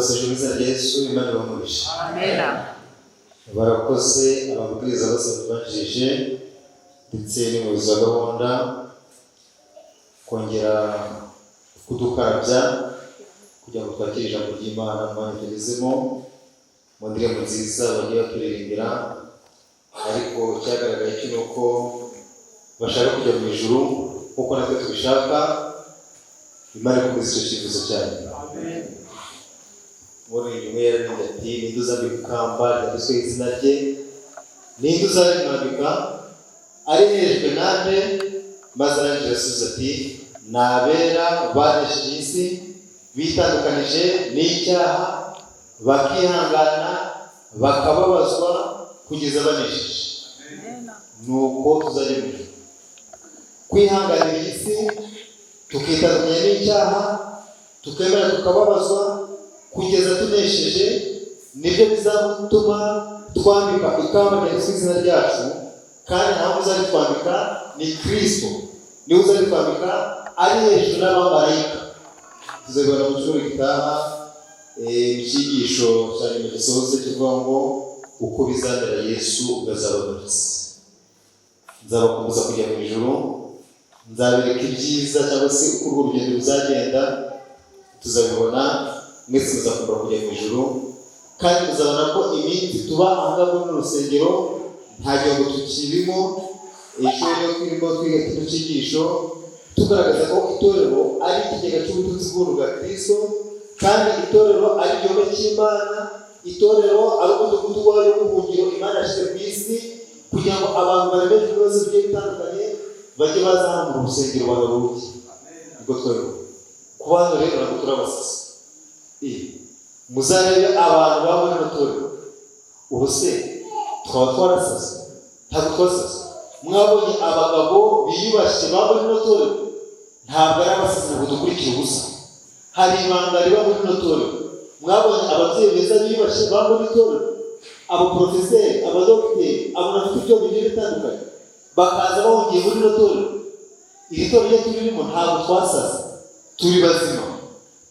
turabasuje izina rya Yesu, Imana ibamurishe. Amen. Barakoze ababwiriza bose babanjije ndetse n'umuyobozi wa gahunda kongera kudukarabya kugira ngo twakire ijambo ry'Imana mu mwanya tugezemo mu ndirimbo nziza bagiye baturirimbira, ariko cyagaragaye cyo nuko bashaka kujya mu ijuru kuko natwe tubishaka. Imana ikomeze icyo cyifuzo cyane. Amen. Muri imwe yarinde ati ninde uzambika ikamba ryanditsweho izina rye, ninde uzabimwambika arehejwe nande, maze arangije asubiza ati ni abera banesheje isi bitandukanije n'icyaha bakihangana bakababazwa kugeza banesheje. Nuko tuzajya mu ijuru kwihanganira isi tukitandukanya n'icyaha tukemera tukababazwa kugeza tunesheje, nibyo bizatuma twambika ikamba ryanditsweho izina ryacu. Kandi ntabwo uzabitwambika ni Kristo, niwe uzabitwambika ari hejuru n'abamarayika. Tuzabibona mu cyumweru gitaha icyigisho cya nyuma gisoze kivuga ngo uko bizamera Yesu ugazabagarutse. Nzabakomeza kujya mu ijuru, nzabereka ibyiza cyangwa se uko urwo rugendo ruzagenda tuzabibona. Mwese muzakomeza kujya mu ijuru, kandi muzabona ko iminsi tuba ahangaha muri urusengero nta gihugu tukirimo. Ejo rero turimo twiga kino cyigisho tugaragaza ko itorero ari ikigega cy'ubutunzi bw'ubuntu bwa Kristo, kandi itorero ari igihugu cy'Imana. Itorero ari umudugudu wayo w'ubuhungiro Imana yashyize ku isi kugira ngo abantu baremeje ibibazo bigiye bitandukanye bajye baza hano mu rusengero bagaruke. Nibwo twebwe ku bantu rero ntabwo turabasasa. Muzarebe abantu baba muri itorero, ubu se twaba twarasasa? Ntabwo twasasa. Mwabonye abagabo biyubashye baba muri itorero, ntabwo ari abasasa ngo dukurikire ubusa. Hari ibanga riba muri itorero. Mwabonye ababyeyi beza biyubashye baba muri itorero, abaprofeseri, abadogiteri, abafite ibyo bigiye bitandukanye bakaza bahungiye muri itorero. Iri torero ryo turimo ntabwo twasasa, turi bazima,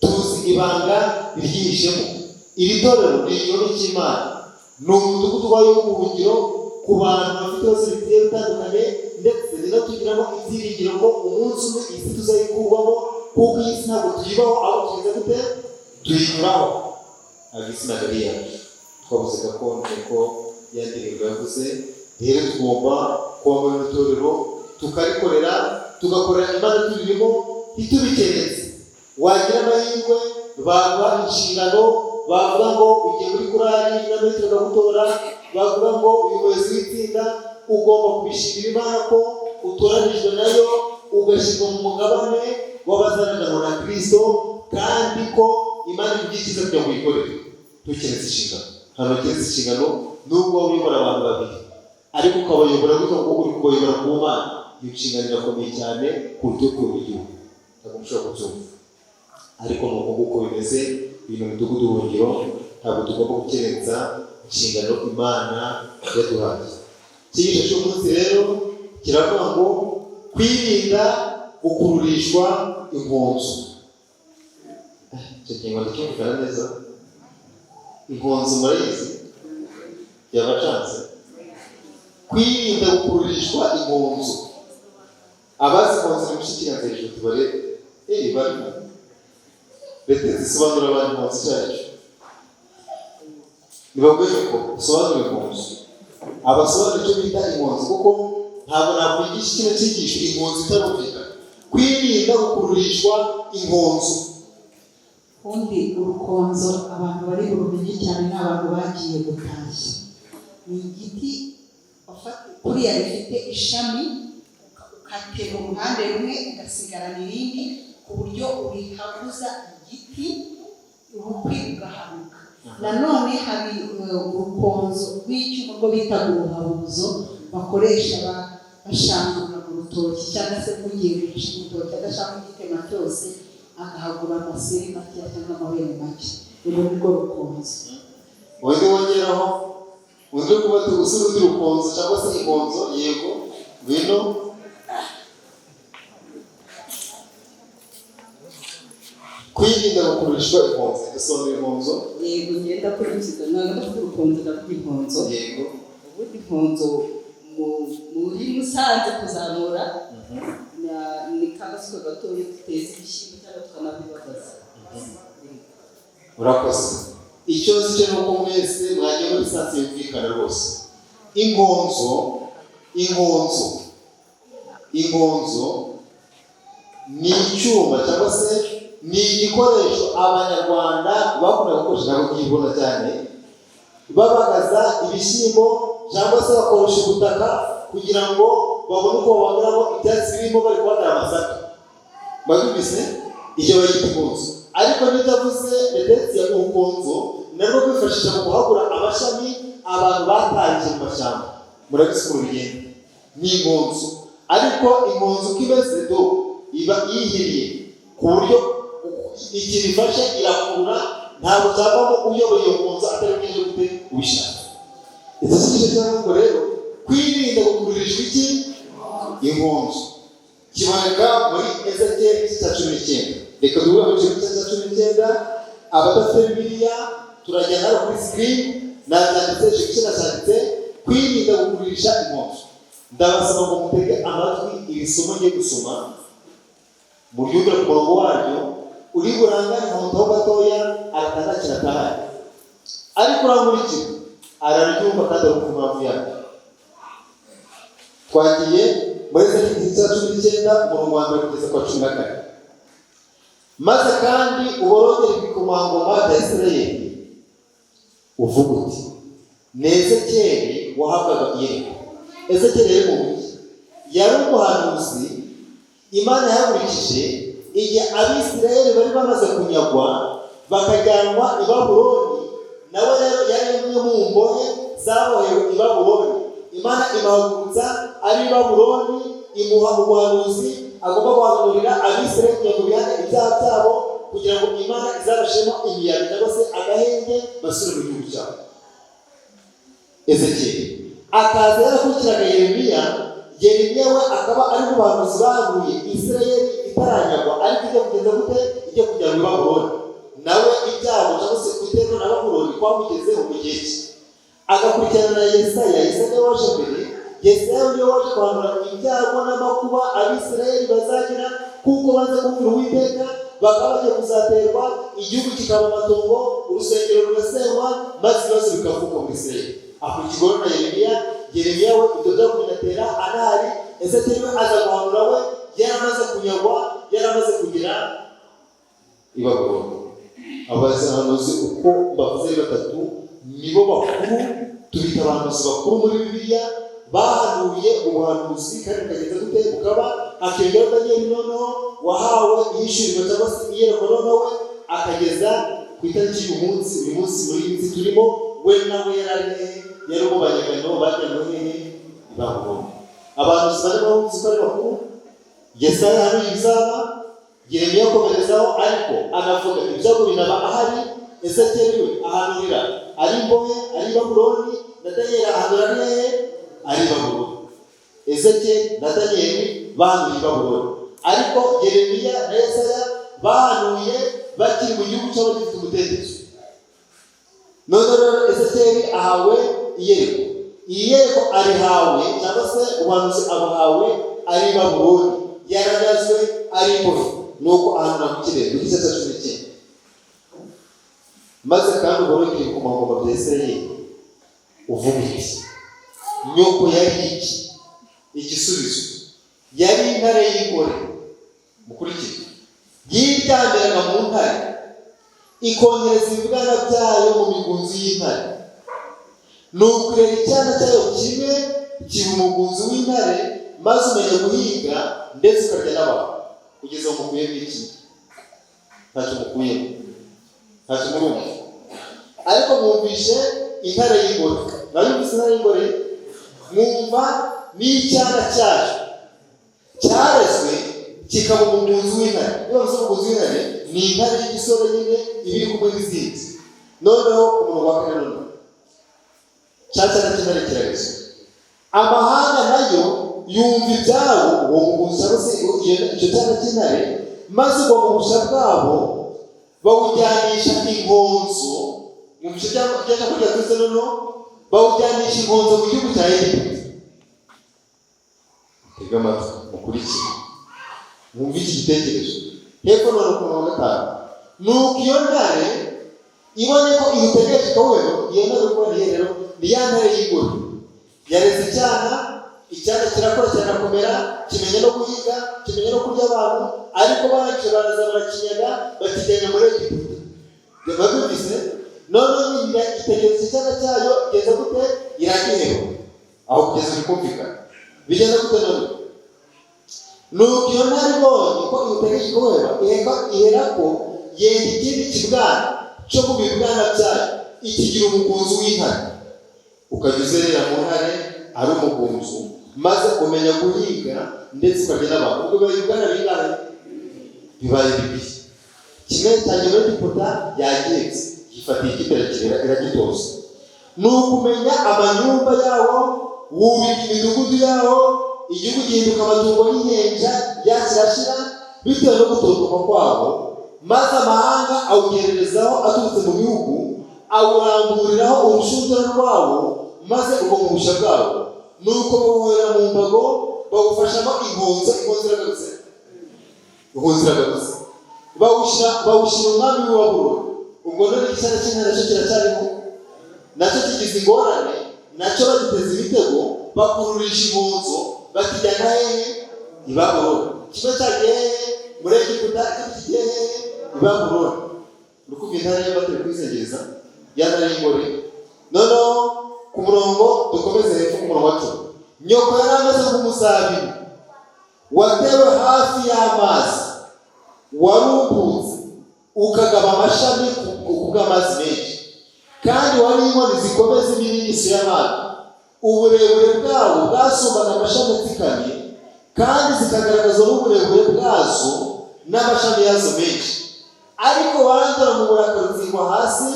tuzi ibanga ryihishemo. Iri torero ni igihugu cy'Imana, ni umudugudu wayo w'ubuhungiro ku bantu bafite ibibazo bigiye bitandukanye, ndetse rinatugiramo ibyiringiro ko umunsi umwe isi tuzayikurwamo, kuko iyi si ntabwo tuyibaho, aho tugeze gute tuyinyuraho. Ntabwo isi ntabwo ari iyacu. Twavuze gakondo ko ya ndirimbo yavuze. Rero tugomba kuba muri itorero tukarikorera, tugakorera Imana turirimo ntitubikeretse. Wagira amahirwe baguha inshingano, bavuga ngo ugiye muri korali na metero gagutora, bavuga ngo umuyobozi w'itsinda, ugomba kubishimira Imana ko utoranijwe nayo ugashyirwa mu mugabane w'abazanaganwa na Kristo, kandi ko Imana ibyikiza kugira ngo uyikorere. Tukeretse inshingano. Hano keretse inshingano nubwo uyobora abantu babiri, ariko ukabayobora gutyo ngo uri kubayobora ku Mana, iyo nshingano irakomeye cyane ku buryo bw'igihugu. Ntabwo mushobora kubyumva, ariko nuko nguko bimeze ibintu mu mudugudu w'ubuhungiro. Ntabwo tugomba gukerensa inshingano Imana yaduhaye. Icyigisho cy'umunsi rero kiravuga ngo kwirinda gukururishwa impunzu. Icyo kintu cyumvikana neza. Impunzu murayizi yabacanze. Kwirinda gukururishwa impunzu. Abazi impunzu ni mushyikiranze hejuru tubare barimo. Leta zisobanura abantu impunzu cyacu. Nibabwire ko usobanura impunzu. Abasobanura icyo bita impunzu, kuko ntabwo nakwigisha kino cyigisho impunzu itarumvikana. Kwirinda gukururishwa impunzu. Undi urukonzo abantu bari burumenye cyane ni abantu bagiye gutashya. Ni igiti kuriya rifite ishami ukatera uruhande rumwe ugasigarana irindi, ku buryo urihaguza igiti ubukwi ugahanuka. Nanone hari urukonzo rw'icyuma rwo bita uruhabuzo bakoresha bashangura mu rutoki, cyangwa se kugiye guca urutoki agashaka igitema cyose agahagura amaseri make cyangwa amabere make. Urwo ni rwo rukonzo. Undi wongeraho undi kuba tugusura undi rukonzo cyangwa se inkonzo. Yego ngwino. kwirinda gukurishwa impunzi. Dusobanura impunzo. Yego, ngenda kuri muzika ntabwo ndafite urukunzo ndavuga impunzo. Yego. Ubundi impunzo muri Musanze kuzamura ni kagasiko gatoya duteza ibishyimbo cyangwa tukanabibagaza. Urakoze. Icyo nzi cyo nuko mwese mwagiye muri sanse yumvikana rwose. Ingonzo ni icyuma cyangwa se ni igikoresho Abanyarwanda bakunda gukoresha ntabwo kiyibona cyane, babagaza ibishyimbo cyangwa se bakoresha ubutaka kugira ngo babone uko babagaramo ibyatsi birimo bari kubagara amasaka. Mwabibise icyo bayita ingonzo. Ariko nitavuze ndetse ya ingonzo nabwo kwifashisha mu guhagura amashami abantu batangije mu mashyamba. Murabisikura urugendo ni ingonzo. Ariko ingonzo kibeze do iba yihiriye ku buryo ikirifashe irakurura, ntabwo cyavamo uyoboye iyo ngonzo atari bwije gute ubishaka. Ese cyo cyangwa rero kwirinda gukururishwa iki ingonzo kiboneka muri Ezekiel 19. Reka duhure mu gice cya 19. Abadafite Bibiliya turajya hano kuri screen nabyanditse igice cyanditse kwirinda gukururisha ingonzo. Ndabasaba ngo mutege amatwi iri somo ngiye gusoma mu ryumvira ku murongo waryo uri burangane aho gatoya aratandakira atahari, ariko uramurikira araryumva kandi ari ku mpamvu yaryo. Twagiye muri Ezekiel 19 umurongo wa 1 kugeza kwa 14. Maze kandi uborogere ibikomangoma bya Isirayeli uvuga uti ni Ezekiyeli wahabwaga iyerekwa. Ezekiyeli yari mu mujyi, yari umuhanuzi Imana yahagurikije igihe Abisirayeli bari bamaze kunyagwa bakajyanwa i Babuloni. Nawe rero yari umwe mu mbohe zabohewe i Babuloni. Imana imahagurutsa ari i Babuloni, imuha umuhanuzi agomba guhanurira Abisirayeli kugira ngo bihane ibyaha byabo, kugira ngo Imana izabashemo imiyaga cyangwa se agahenge basubire mu gihugu cyabo. Ezekiyeli akaza yarakurikiraga Yeremiya we akaba ari mu bahanuzi bahanuye Isirayeli itaranyagwa, ariko ijya kugeza gute ijya kujya mu Babuloni. Nawe ibyago cyangwa se kwiterwa na Babuloni kwamugezeho mu gihe cye. Agakurikirana na Yesaya waje mbere. Yesaya niwe waje guhanura ibyago n'amakuba Abisirayeli bazagira kuko baza kumvira Uwiteka, bakaba bagiye kuzaterwa, igihugu kikaba amatongo, urusengero rugasenywa, maze ibibazo bikavuka muri Isirayeli. Akurikirwa na Yeremiya we ibyo byakuminatera anahari. Ezekiyeli aza guhanura we yaramaze kunyagwa, yaramaze kugira i Babuloni. Abahanuzi uko bavuze batatu nibo bakuru, tubita abahanuzi bakuru muri Bibiliya bahanuye ubuhanuzi kandi bukageza gute bukaba. Akiyongeraho Daniyeli noneho wahawe ihishurirwa cyangwa se iyerekwa, noneho we akageza ku itariki y'uyu munsi. Uyu munsi muri iyi minsi turimo we nawe yari umubanyagano bajyanwe hehe i Babuloni. Abahanuzi bari bavuze ko ari bakuru. Yesaya yahanuye ibizaba, Yeremiya akomerezaho ariko anavuga ibyago binaba ahari. Ezekiyeli we ahanurira ari imbohe ari i Babuloni, na Daniyeli ahanura ari hehe ari i Babuloni. Ezekiyeli na Daniyeli bahanuye i Babuloni, ariko Yeremiya na Yesaya bahanuye bakiri mu gihugu cyabo gifite umudendezo. None rero Ezekiyeli ahawe iyerekwa. Iyi yerekwa arihawe cyangwa se ubuhanuzi abuhawe ari i Babuloni, yaragazwe ari imbohe. Nuko ahanura mu kirere mu gice cya 19. Maze kandi uborogere ibikomangoma bya Isirayeli uvuga uti nyoko yari iki? Igisubizo yari intare y'ingore. Mukurikire, yiryamiraga mu ntare, ikongereza ibibwana byayo mu migunzu y'intare. Nuko irera icyana cyayo kimwe kiba umugunzu w'intare, maze umenya guhiga ndetse ukarya n'abantu. Kugeza aho mukuyemo iki? Ntacyo mukuyemo, ntacyo murumva. Ariko mwumvishe intare y'ingore. Mwumvise intare y'ingore? Mwumva n'icyana cyayo cyarezwe kikaba umugunzu w'intare. Iyo bavuze umugunzu w'intare ni intare y'igisore nyine iba iri kumwe n'izindi. Noneho umuntu wa kane noneho cya cyana cy'intare kirarezwe. Amahanga nayo yumva ibyabo uwo mugunzu cyangwa se icyo cyana cy'intare, maze ubwo mugusha bwabo bawujyanisha inkonzo mu bice cyangwa kurya twese noneho bawujyanisha inkonzo mu gihugu cya Egiputa. Tega amatwi mukurikire mwumve iki gitekerezo. Hepfo none ku murongo wa 5, nuko iyo ntare ibone ko irutegereje ikawero, iyo ntare uko rero ni ya ntare y'ingore yaretse icyana kirakora cyanakomera, kimenya no guhiga, kimenya no kurya abantu, ariko barangije baraza barakinyaga bakijyana muri Egiputa. Babyumvise none nyine itegereza icyana cyayo igeze gute, iragiheba aho kugeza bikumvikana. Bigenda gute none? Nuko iyo ntare ibonye ko irutegereje ikawero, ihera ko yenda ikindi kibwana cyo mu bibwana byayo ikigira umugunzu w'intare. Ukajya uzerera mu ntare ari umugunzu, maze umenya guhiga ndetse ukagenda abantu. Ubwo ibibwana bibaye bibiri. Kimwe cyane muri Egiputa yagetse gifatiye ikiterekera iragitoza. Nuko umenya amanyumba yawo, wubika imidugudu yawo, igihugu gihinduka amatungo y'inyenja yakirashira bitewe no gutotoka kwabo, maze amahanga awugererezaho aturutse mu bihugu, awuramburiraho urushundura rwabo, maze ubwo mu bushya bwabo. Nuko bawuhera mu mbago bawufashamo inkonzo iragarutse, bawushyira umwami w'i Babuloni. Ubwo none icyana cy'intare nacyo kiracyariho, nacyo kigize ingorane, nacyo bagiteza imitego, bakururisha inkonzo bakijyana hehe? I Babuloni. Kimwe cyagiye hehe? Muri Egiputa, ikindi kigiye hehe? I Babuloni. Urukuva intare yo batari kwizengereza ya ntare y'ingore. Noneho ku murongo dukomeze hepfo ku murongo wa 10, nyoko yari ameze nk'umuzabibu watewe hafi y'amazi, warumbutse ukagaba amashami ku bw'amazi menshi, kandi wari inkoni zikomeye z'imiririso y'amazi. Uburebure bwawo bwasumbaga amashami atsikanye, kandi zikagaragaza n'uburebure bwazo n'amashami yazo menshi. Ariko warandura mu burakari uzingwa hasi,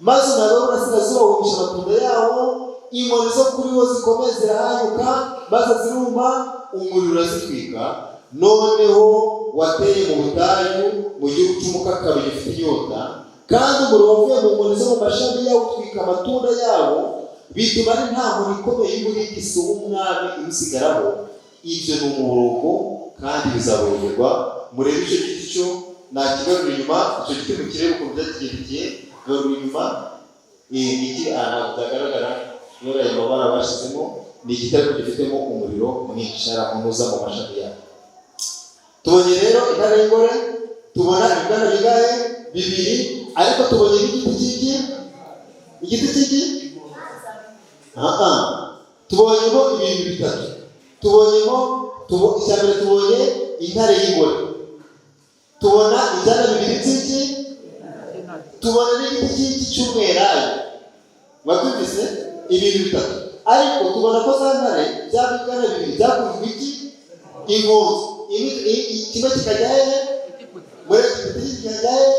maze umwami w'Uburasirazuba wumisha amatunda yawo, inkoni zo kuri wo zikomeye zirahanyuka, maze ziruma, umuriro urazitwika. Noneho wateye mu butayu mu gihugu cy'umukakaro gifite inyota, kandi umuriro wavuye mu nkoni zo mu mashami yawo utwika amatunda yawo, bituma ari nta nkoni ikomeye y'umurigisi w'umwami imusigaraho. Ibyo ni umuborogo kandi bizaborogerwa. Murebe icyo giti cyo nakigarura inyuma, icyo giti mukirebe ukuntu byakigendekeye. Garura inyuma, iki ahantu bitagaragara kubera ayo mabara bashyizemo, ni igiti ariko gifitemo umuriro mwinshi aramunuza mu mashami yayo. Tubonye rero intare y'ingore, tubona ibibwana bigaye bibiri, ariko tubonye n'igiti cy'iki, igiti cy'iki tubonyemo ibintu bitatu. Icya mbere tubonye intare y'ingore, tubona ibyana bibiri by'iki, tubona n'igiti cy'iki cy'umwelayo. Wabyumvise? Ibintu bitatu. Ariko tubona ko za ntare bya bibwana bibiri byakunzwe iki, inkonzo. Kimwe kikajya hehe? Muri Egiputa, kikajya hehe?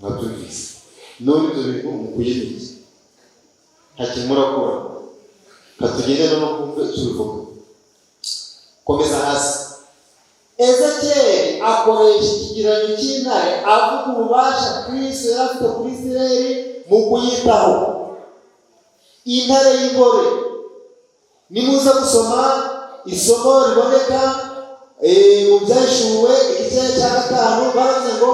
Wabyumvise? None ibyo bintu mukuye n'iki? Ntakintu murakora. Katugende no kumva cy'uruvuga. Komeza hasi. Ezekiyeli akoresha ikigereranyo cy'intare avuga ububasha Kristo yari afite kuri Isirayeli mu kuyitaho. Intare y'ingore, nimuza gusoma isomo riboneka mu Byahishuwe igice cya 5, baravuze ngo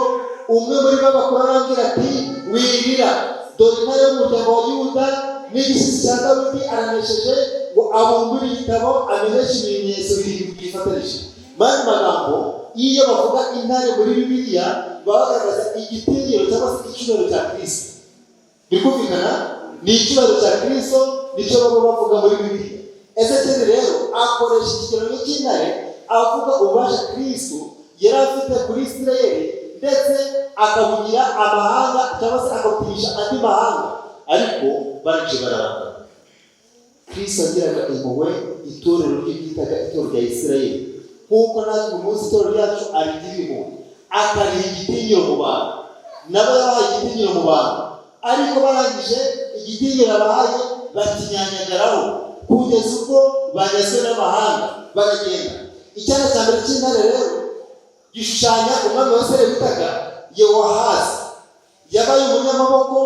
umwe muri bo bakuru arambwira ati wirira, dore intare y'umuryango wa Yuda n'igisizi cya Dawidi aranesheje, ngo abumbure igitabo ameneshe ibimenyetso birindwi byifatanije. Mani magambo iyo bavuga intare muri Bibiliya bagaragaza igitinyiro cyangwa se icyubahiro cya Kristo. Bikumvikana? Ni icyubahiro cya Kristo nicyo baba bavuga muri Bibiliya. Ezekiyeli rero akoresha ikigereranyo cy'intare avuga ububasha Kristo yari afite kuri Isirayeli, ndetse akabugira amahanga cyangwa se akabutirisha andi mahanga, ariko barangije bararakara. Kristo agiraga impuhwe itorero rye ryitaga itorero rya Isirayeli, nk'uko natwe uyu munsi itorero ryacu arigira impuhwe, akariha igitinyiro mu bantu. Nabo yabahaye igitinyiro mu bantu, ariko barangije igitinyiro abahaye bakinyanyagaraho kugeza ubwo banyazwe n'amahanga baragenda. Icyana cya mbere cy'intare rero gishushanya umwami wa Isirayeli witaga Yehowahazi. Yabaye umunyamaboko,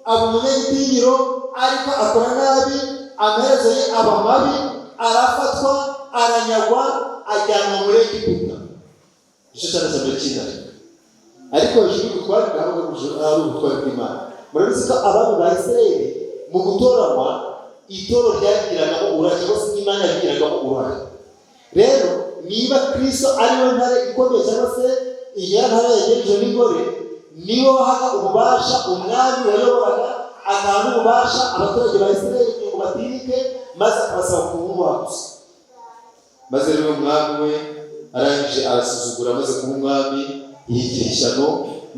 aba umunyagitinyiro, ariko akora nabi, amaherezo ye aba mabi, arafatwa, aranyagwa, ajyanwa muri Egiputa. Icyo cyane cyane cy'intare. Ariko hejuru y'ubutware ari ubutware bw'Imana. Murabizi ko abami ba Isirayeli mu gutoranywa itoro ryagiragamo uruhare, cyangwa se Imana yagiragamo uruhare. Rero niba Kristo ari we ntare ikomeye, cyangwa se iyi ntare yagerejwe n'ingore, niwe wahaga ububasha umwami wayoboraga, agaha n'ububasha abaturage ba Isirayeli kugira ngo batirike, maze akabasaba kumwubaha gusa. Maze rero umwami we arangije arasuzugura, amaze kuba umwami yigira ishyano.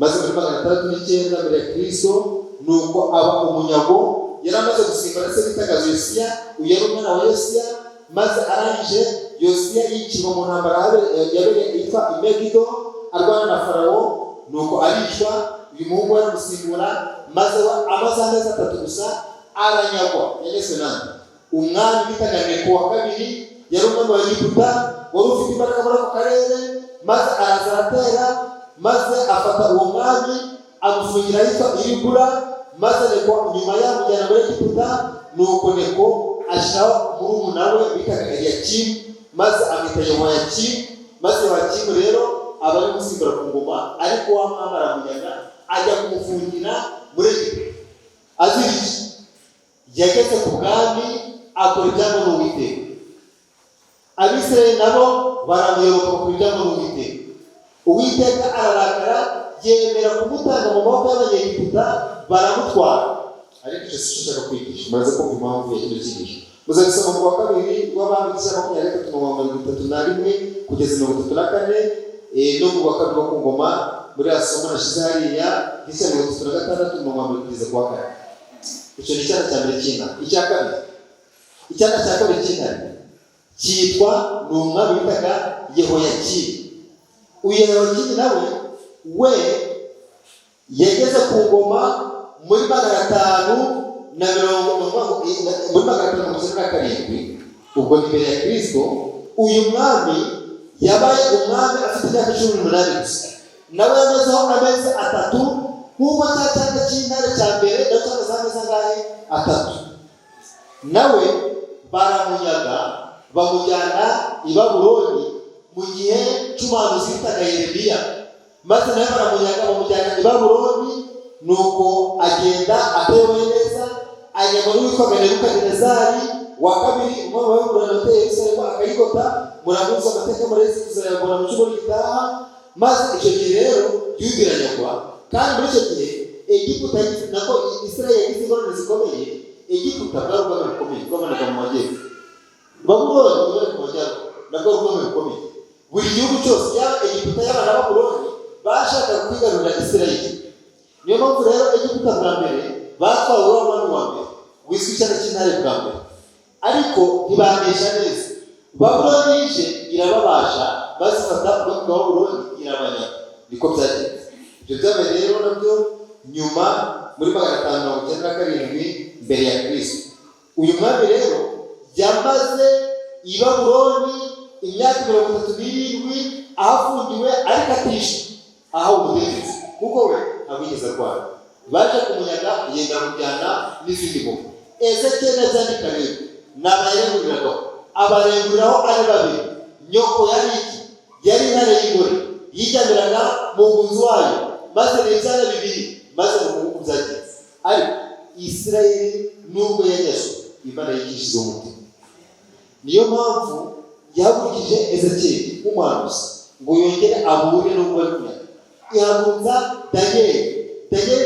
Maze muri 609 mbere ya Kristo nuko aba umunyago. Yari amaze gusimbura se bitaga Yosiya, uyu yari umwana wa Yosiya. Maze arangije Yosiya yicirwa mu ntambara yabereye yitwa Imegido, arwana na Farawo, nuko aricwa. Uyu muhungu aramusimbura, maze amaze amezi 3 gusa aranyagwa. Yagezwe nande umwami bitaga Neko wa kabiri, yari umwami wa Egiputa, wari ufite imbaraga muri ako karere. Maze araza aratera, maze afata uwo mwami amufungira ahitwa Iribula. Maze Neko nyuma yamujyana muri Egiputa, nuko Neko ashyiraho murumuna we bitaga Eliyakimu, maze amwita Yehoyakimu. Maze Yehoyakimu rero aba ari gusimbura ku ngoma, ariko wa mwami aramunyaga, ajya kumufungira muri Egiputa. Aziriki yageze ku bwami, akora ibyangwa n'Uwiteka. Abisirayeli nabo baramuyoboka bakora ibyangwa n'Uwiteka. Uwiteka ararakara, yemera kumutanga mu maboko y'Abanyegiputa, baramutwara. Ariko icyo si cyo nshaka kwigisha, muraza kumva impamvu ya kino cyigisho. Muzabisoma mu wa kabiri w'Abami 23:31 kugeza 34, no mu wa kabiri wo ku ngoma muri asomo nashize hariya gisa 36 mu mwambaro kugeza ku wa 4. Icyo ni cyane cyane cy'Imana. Icyana cya kabiri cy'intare cyitwa n'umwami witaga Yehoyakimu. Uyu Yehoyakimu nawe we yageze ku ngoma muri 597, ubwo ni mbere ya Kristo. Uyu mwami yabaye umwami afite imyaka 18 gusa. Nawe yamezeho amezi 3 nk'uko cyane cy'intare cya mbere ndetse amezi angahe 3. Nawe baramunyaga, bamujyana i Babuloni mu gihe cy'umuhanuzi witaga Yeremiya. Maze nawe baramunyaga, bamujyana i Babuloni, nuko agenda atewe neza, ajya muri witwa Nebukadinezari wa kabiri, umwami wa Babuloni wateye Yerusalemu akayigota. Muramuzi amateka murezi tuzayabona mu cyumweru gitaha. Maze icyo gihe rero Yuda iranyagwa, kandi muri icyo gihe Egiputa nako Isirayeli yagize ingorane zikomeye. Egiputa bwari ubwami bukomeye bwabanaga mu majyepfo, Babuloni bwari mu majyaruguru nabwo ubwami bukomeye. Buri gihugu cyose yaba Egiputa yaba na Babuloni bashakaga kwigarurira Isirayeli. Niyo mpamvu rero Egiputa bwa mbere batwawe n'umwami wa mbere wiswe icyana cy'intare bwa mbere, ariko ntibanesha neza. Babuloni yije irababasha, bazifata ubwami bwa Babuloni irabanyaga. Niko byagenze. Ibyo byabaye rero nabyo nyuma muri 597 mbere ya Kristo. Uyu mwami rero yamaze i Babuloni imyaka 37 ahafungiwe, ariko atishwe aho umudendezo, kuko we abigeze arwara. Baje kumunyaga, yenda kujyana n'izindi ngoma. Ezekiyeli azandika rero n'abarenguriraho, abarenguriraho ari babiri. Nyoko yari iki? Yari intare y'ingore yijyaniraga mu nzu wayo, maze n'ibyana bibiri, maze mu bihugu byagenze. Ariko Isirayeli nubwo yanyazwe, Imana yigishije umutima. Niyo mpamvu yahagurukije Ezekiyeli nk'umuhanuzi ngo yongere ahure n'ubwo ari kunyaga. Ihagurutsa Danieli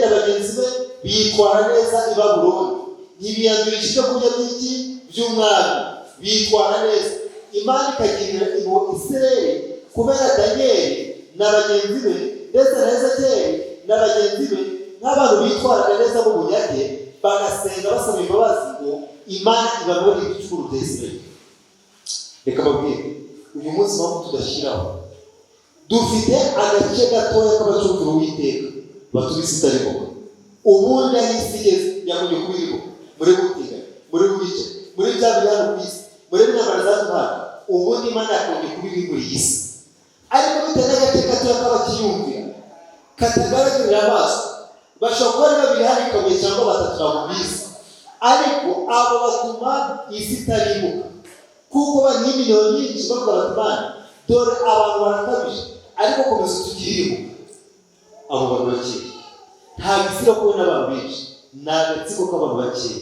na bagenzi be bitwara neza i Babuloni, ntibiyandurisha ibyo kurya by'iki by'umwami, bitwara neza. Imana ikagirira impuhwe Isirayeli kubera Danieli na bagenzi be, ndetse na Ezekiyeli na bagenzi be, nk'abantu bitwaraga neza mu bunyage, bagasenga basaba imbabazi ngo Imana ibabarire ibicumuro bya Isirayeli. Reka babwire, uyu munsi mpamvu tudashyiraho, dufite agace gatoya k'abacumvira Uwiteka batubise itarimo. Ubundi aho isi igeze yakunye kubiriho, muri gutiga, muri guhica, muri bya bihano ku isi, muri intambara za ntwari, ubundi Imana yakunye kubiri muri iyi si. Ariko bitewe n'agace gatoya k'abakiyumvira katagaragarira amaso, bashobora kuba ari babiri hari kabuye cyangwa batatu bamubizi, ariko abo batuma isi itarimuka, kuko bari miliyoni nyinshi bavuga bati Mana dore abantu barakabije, ariko komeza utugire imuka. Abo bantu bakeye ntabwo isi irakuwe n'abantu benshi, ni agatsiko k'abantu bakeye.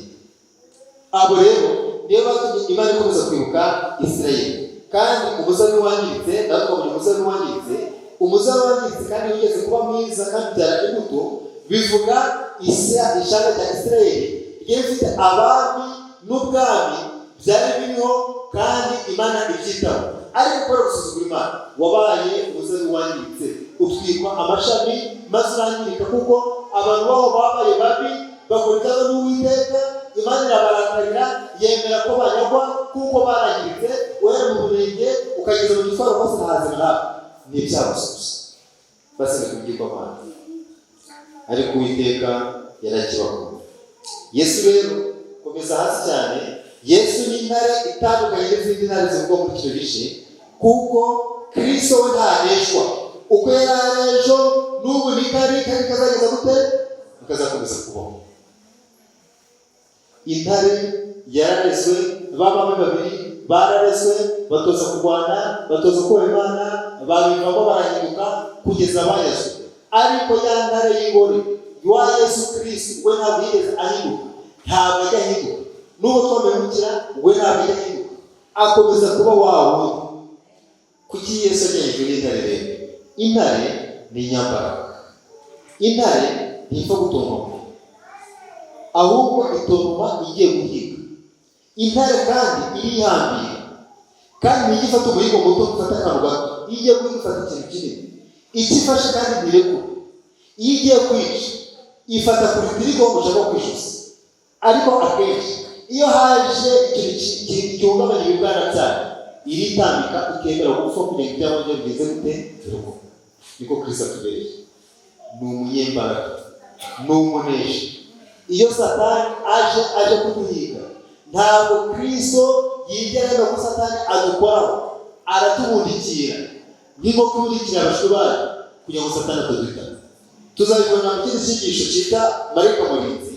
Abo rero niyo batumye Imana ikomeza kwibuka Isirayeli. Kandi umuzabibu wangiritse, ndavuga umuzabibu wangiritse, umuzabibu wangiritse kandi wigeze kuba mwiza kandi byara imbuto, bivuga ishyanga rya Isirayeli ryari rifite abami n'ubwami byari biriho kandi Imana ibyitaho. Ariko kubera gusuzugura Imana wabaye umuzabibu wangiritse, utwikwa amashami maze urangirika, kuko abantu baho babaye babi, bakurikiza n'Uwiteka. Imana irabarakarira, yemera ko banyagwa kuko barangiritse, wera mu burenge ukageza mu gitwaro bose ntazi nawe. Ni ibyago gusa basiga kubwirwamana, ariko Uwiteka yarakibakunda. Yesu rero komeza hasi cyane, Yesu ni intare itandukanye n'izindi ntare zivugwa muri kino gice, kuko Kristo we ntaneshwa. Uko yari ari ejo n'ubu ni kari kazageza gute, kazakomeza kubaho. Intare yararezwe, bamwe babiri bararezwe, batoza kurwana, batoza kubaha Imana, babivamo barahinduka kugeza bayazwe. Ariko ya ntare y'ingore wa Yesu Kristo we ntabwo yigeze ahinduka, ntabwo ajya ahinduka. N'ubwo twamemukira we ntabwo ajya ahinduka, akomeza kuba wawe. Kuki Yesu ajyanyijwe n'intare rero? Intare ni inyambaraga. Intare ntipfa gutontoma, ahubwo itontoma igiye guhiga. Intare kandi irihambira, kandi ntigifata umuhigo muto gufata akantu gato. Iyo igiye gufata ikintu kinini ikifashe kandi ntirekura. Iyo igiye kwica ifata ku rutirigo ushaka kwishyuza. Ariko akenshi iyo haje ikintu gihungabanya ibibwana byayo, iritambika ikemera gupfa kugira ngo ibyago bye bigeze gute biruko. Niko Kristo atubereye. Ni umunyembaraga, ni umuneshi. Iyo Satani aje kuduhiga, ntabwo Kristo yigera ko Satani adukoraho, aratubundikira nk'inkoko ibundikira abashwi bayo kugira ngo Satani ataduhitana. Tuzabibona mu kindi cyigisho cyita Marayika Murinzi.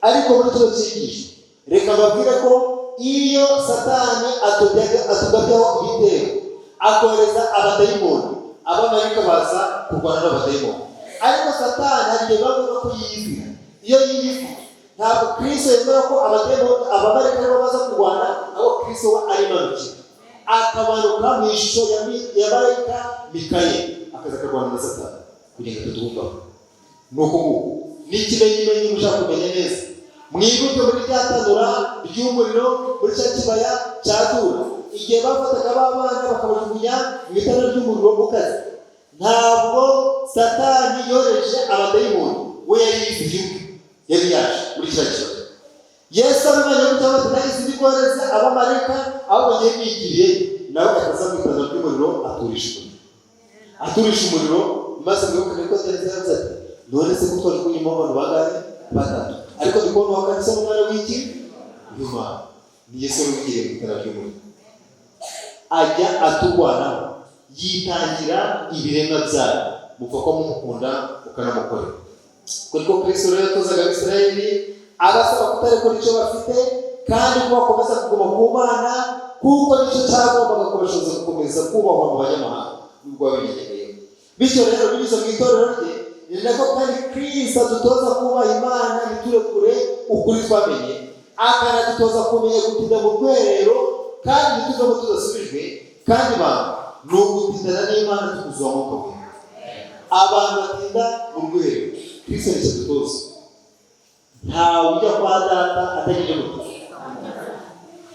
Ariko muri kino cyigisho reka mbabwire ko iyo Satani atugabyaho igitero, akohereza abadayimoni, abamarayika baza kurwana n'abadayimoni. Ariko Satani hari igihe bavuga ko yizira. Iyo yizira ntabwo Kristo yemera ko abamarayika aribo baza kurwana, aho Kristo we arimanukira akabanuka mu ishusho ya marayika Mikayeli, akaza akarwana na Satani kugira ngo tuduhukaho. Nuko ni ikimenyimenyi mushaka kumenya neza. Mwibuke muri rya tanura ry'umuriro muri cya kibaya cya Dura, igihe bafataga babana bakabajugunya mu itara ry'umuriro mu kazi, ntabwo Satani yohereje abadayimoni, we yari yizihiwe, yari yaje muri cya kibaya. Yesu abimanye gutya bati nahise ndikohereza abamarayika, ahubwo ngiye mwigiriye, nawe akaza mu itara ry'umuriro aturisha umuriro, maze mwibukane ko atari nziza ati none se ko twajugunyemo abantu bangahe? Batatu. Ariko ndikubona wakanisa n'umwana w'iki nyuma ni Yesu wigiriye mu itara ry'umuriro, ajya aturwanaho, yitangira ibiremwa byayo, mupfa ko mumukunda mukanamukorera. Kuko Kristo rero yatozaga Abisirayeli abasaba kutarekura icyo bafite, kandi ko bakomeza kuguma ku Mana, kuko nicyo cyagombaga kubashoboza gukomeza kubahwa mu banyamahanga nubwo babinyegeye. Bityo rero binyuze mu itorero rye, ni nako kandi Kristo adutoza kubaha Imana ntiturekure ukuri twamenye, akanadutoza kumenya gutinda mu rwerero kandi ntituvemo tudasubijwe. Kandi ni ugutindana n'Imana tukuzuye Umwuka Wera. Abantu batinda mu rwerero Kristo nicyo adutoza. Ntawe ujya kwa Data atagejeje gute,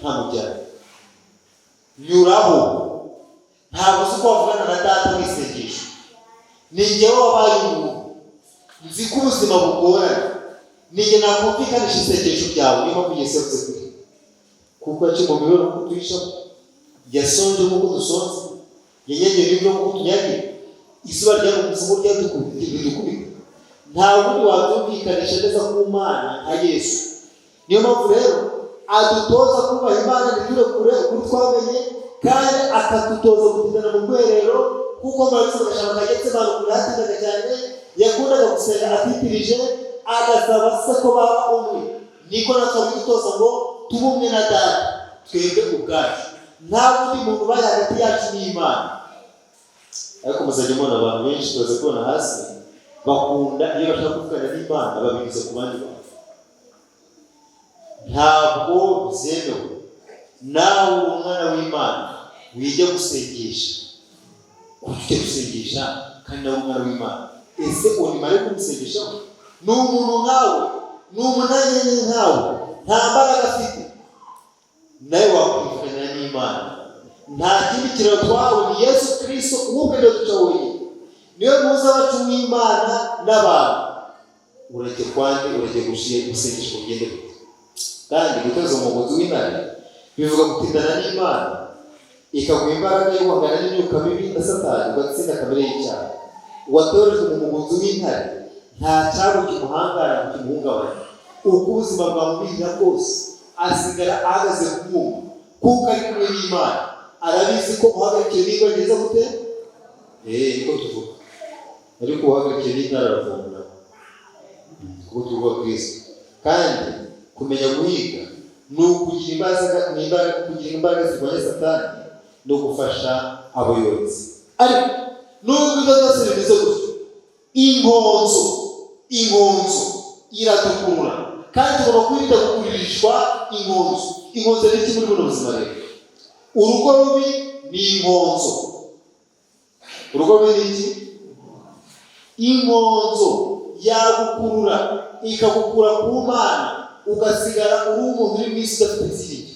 nta mujyana nyuraho. Ntabwo uzi ko wavugana na Data mu isengesho. Ni njyewe wabaye umuntu, nzi ko ubuzima bugorana, ni njye nakumvikanisha isengesho ryawe. Niyo mpamvu Yesu yavuze kuri kuko yaciye mu mibonano nk'uko tuyishamo, yasonje nk'uko dusonze, yanyagiye n'ibyo nk'uko tunyagiye, izuba ryamukubise nk'uko ryadukubita. Nta wundi wabyumvikanisha neza ku Mana nka Yesu. Niyo mpamvu rero adutoza kubaha Imana ntiturekure ukuri twamenye, kandi akadutoza gutindana mu rwerero kuko maraso gashaka kagetse bano kunatindaga cyane yakundaga gusenga atitirije agasaba se ko baba umwe niko natwe bitoza ngo tubumwe na Data twebwe ubwacu nta wundi muntu bari hagati yacu n'Imana. Ariko muzajya mubona abantu benshi tubaze kubona hasi bakunda iyo bashaka kuvugana n'Imana babinyuza ku bandi bantu. Ntabwo byemewe nawe umwana w'Imana wige gusengesha ujye gusengesha kandi nawe umwana w'Imana ese unimare kumusengesha ni umuntu nkawe ni umunanyanye nkawe nta mbaraga afite nawe wakwivugana n'Imana. Nta kindi kiraro twawe ni Yesu Kristo umubwe ndo ducoye niwe muza wacu w'Imana n'abantu. Ureke kwande ureke gusengesha ugende gute kandi guteza umugozi w'intare bivuga gutindana n'Imana ikaguha imbaraga yo guhangana n'imyuka mibi na Satani ugatsinda kamere y'icyaha. Uwatorejwe mu mugozi w'intare nta cyago kimuhangara ngo kimuhungabanye uko ubuzima bwawe bwira bwose asigara ahagaze ku mwuka kuko ari kumwe n'Imana arabizi ko uhagarikiye n'ingwa nziza gute niko tuvuga ariko uhagarikiye n'intare aravungura kuko tuvuga Kristo. Kandi kumenya guhiga ni ukugira imbaraga zirwanya Satani no gufasha abayobozi. Ariko nubwo ibyo byose bimeze gutyo inkonzo iradukurura kandi tugomba kwirinda gukuririshwa inkonzo. Inkonzo ni iki muri buno buzima rero? Urugo rubi ni inkonzo. Urugo rubi ni iki? Inkonzo yagukurura ikagukura ku Mana ugasigara uri umuntu uri mu isi udafite izindi.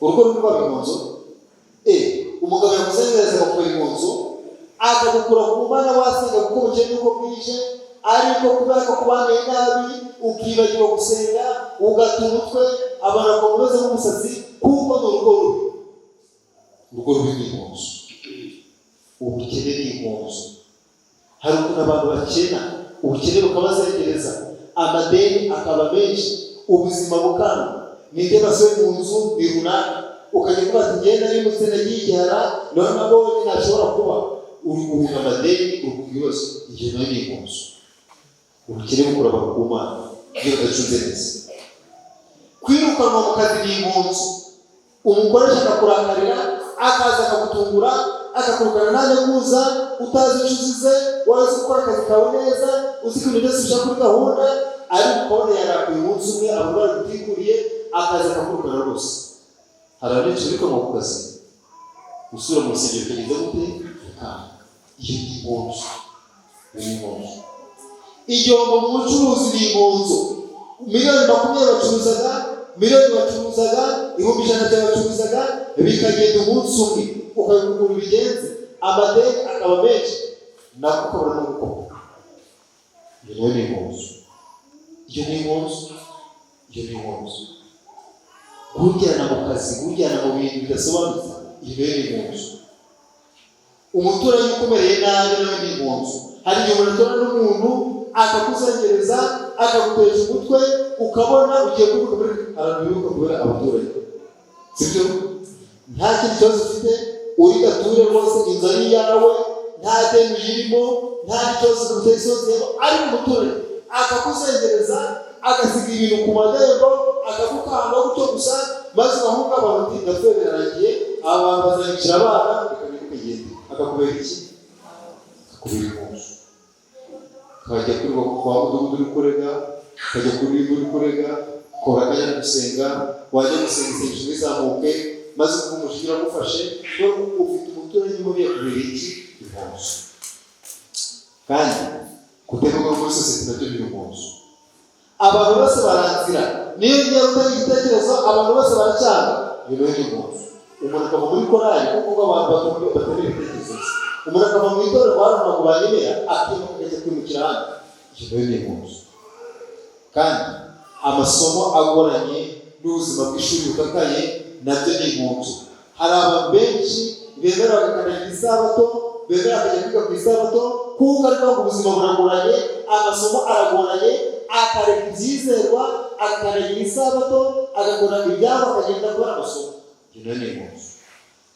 Urugo rubi rwa inkonzo umugabo yakuzengereza akakubera inkonzo akagukura ku Mana wasenga kuko bukeye nuko bwije ariko kubera ko kubaniye nabi ukibagirwa gusenga ugata umutwe abantu bakomeza n'umusatsi kuko ni urugo rubi. Urugo rubi ni inkonzo. Ubukene ni inkonzo. Hari ukuntu abantu bakena ubukene bukabazengereza amadeni akaba menshi ubuzima bukanga ninde basore mu nzu ni runaka ukajya kuba ati ngenda ari musena y'igihara none nabonye ntashobora kuba uruguha amadeni uruguha ibibazo igihe nayo ni inkonzo. Ubukene bukura ku Mana iyo udacunze neza. Kwirukanwa mu kazi ni inkonzo. Umukoresha akakurakarira akaza akagutungura akakurukana nane kuza utazi icyo uzize wazi gukora akazi kawe neza uzi ko ibintu byose bishaka kuri gahunda ariko ukabona yarakuye umunsi umwe avuga gutikuriye akaza akakurukana rwose. Hari abenshi birukanwa ku kazi usura mu rusengero ukagenda gute iyo ni inkonzo. Igihombo mu bucuruzi ni inkonzo. Miliyoni 20 bacuruzaga miliyoni bacuruzaga 100 bacuruzaga bikagenda umunsi umwe ukagura ibigenze amadeni akaba menshi nako ukabona no gukopa. Iyo ni inkonzo. Kujyana mu kazi kujyana mu bintu bidasobanutse iyo ni inkonzo. Umuturanyi ukomereye nabi nawe ni inkonzo. Hari igihe umuntu n'umuntu akakuzengereza akagutesha umutwe ukabona ugiye kuvuga muri arabiruka kubera abaturage sibyo nta kintu cyose ufite uri gature rwose inzani yawe nta deni yirimo nta cyose gutesose ari umuturage akakuzengereza agasiga ibintu ku madembo akagukanga gutyo gusa maze bahunga abantu ndafeberaragiye abantu bazangira abana bikagenda akakubera iki akubera inkonzo. Kajya kuri kwa mudugudu uri kurega kajya kuri uri kurega kora kajya gusenga wajya gusenga bizamuke maze kumushyira gufashe no ufite umuturanyi mubi yakubera iki inkonzo. Kandi kuteguka muri sosiyete nabyo biri inkonzo. Abantu bose baranzira niyo ngiye gutanga igitekerezo abantu bose baracanga iyo ni inkonzo. Umuntu akava muri korali kuko abantu batari ibitekerezo umuntu akava mu itorero abantu ngo banyemera akima kujya kwimukira hano iyo ni inkonzo. Kandi amasomo agoranye n'ubuzima bw'ishuri bukakaye nabyo ni inkonzo. Hari abantu benshi bemera bagakandagira isabato bemera bakajya kwiga ku isabato kuko ariko ubuzima buragoranye amasomo aragoranye akareka ibyizerwa akanagira isabato agakora ibyabo akagenda akora amasomo iyo ni inkonzo.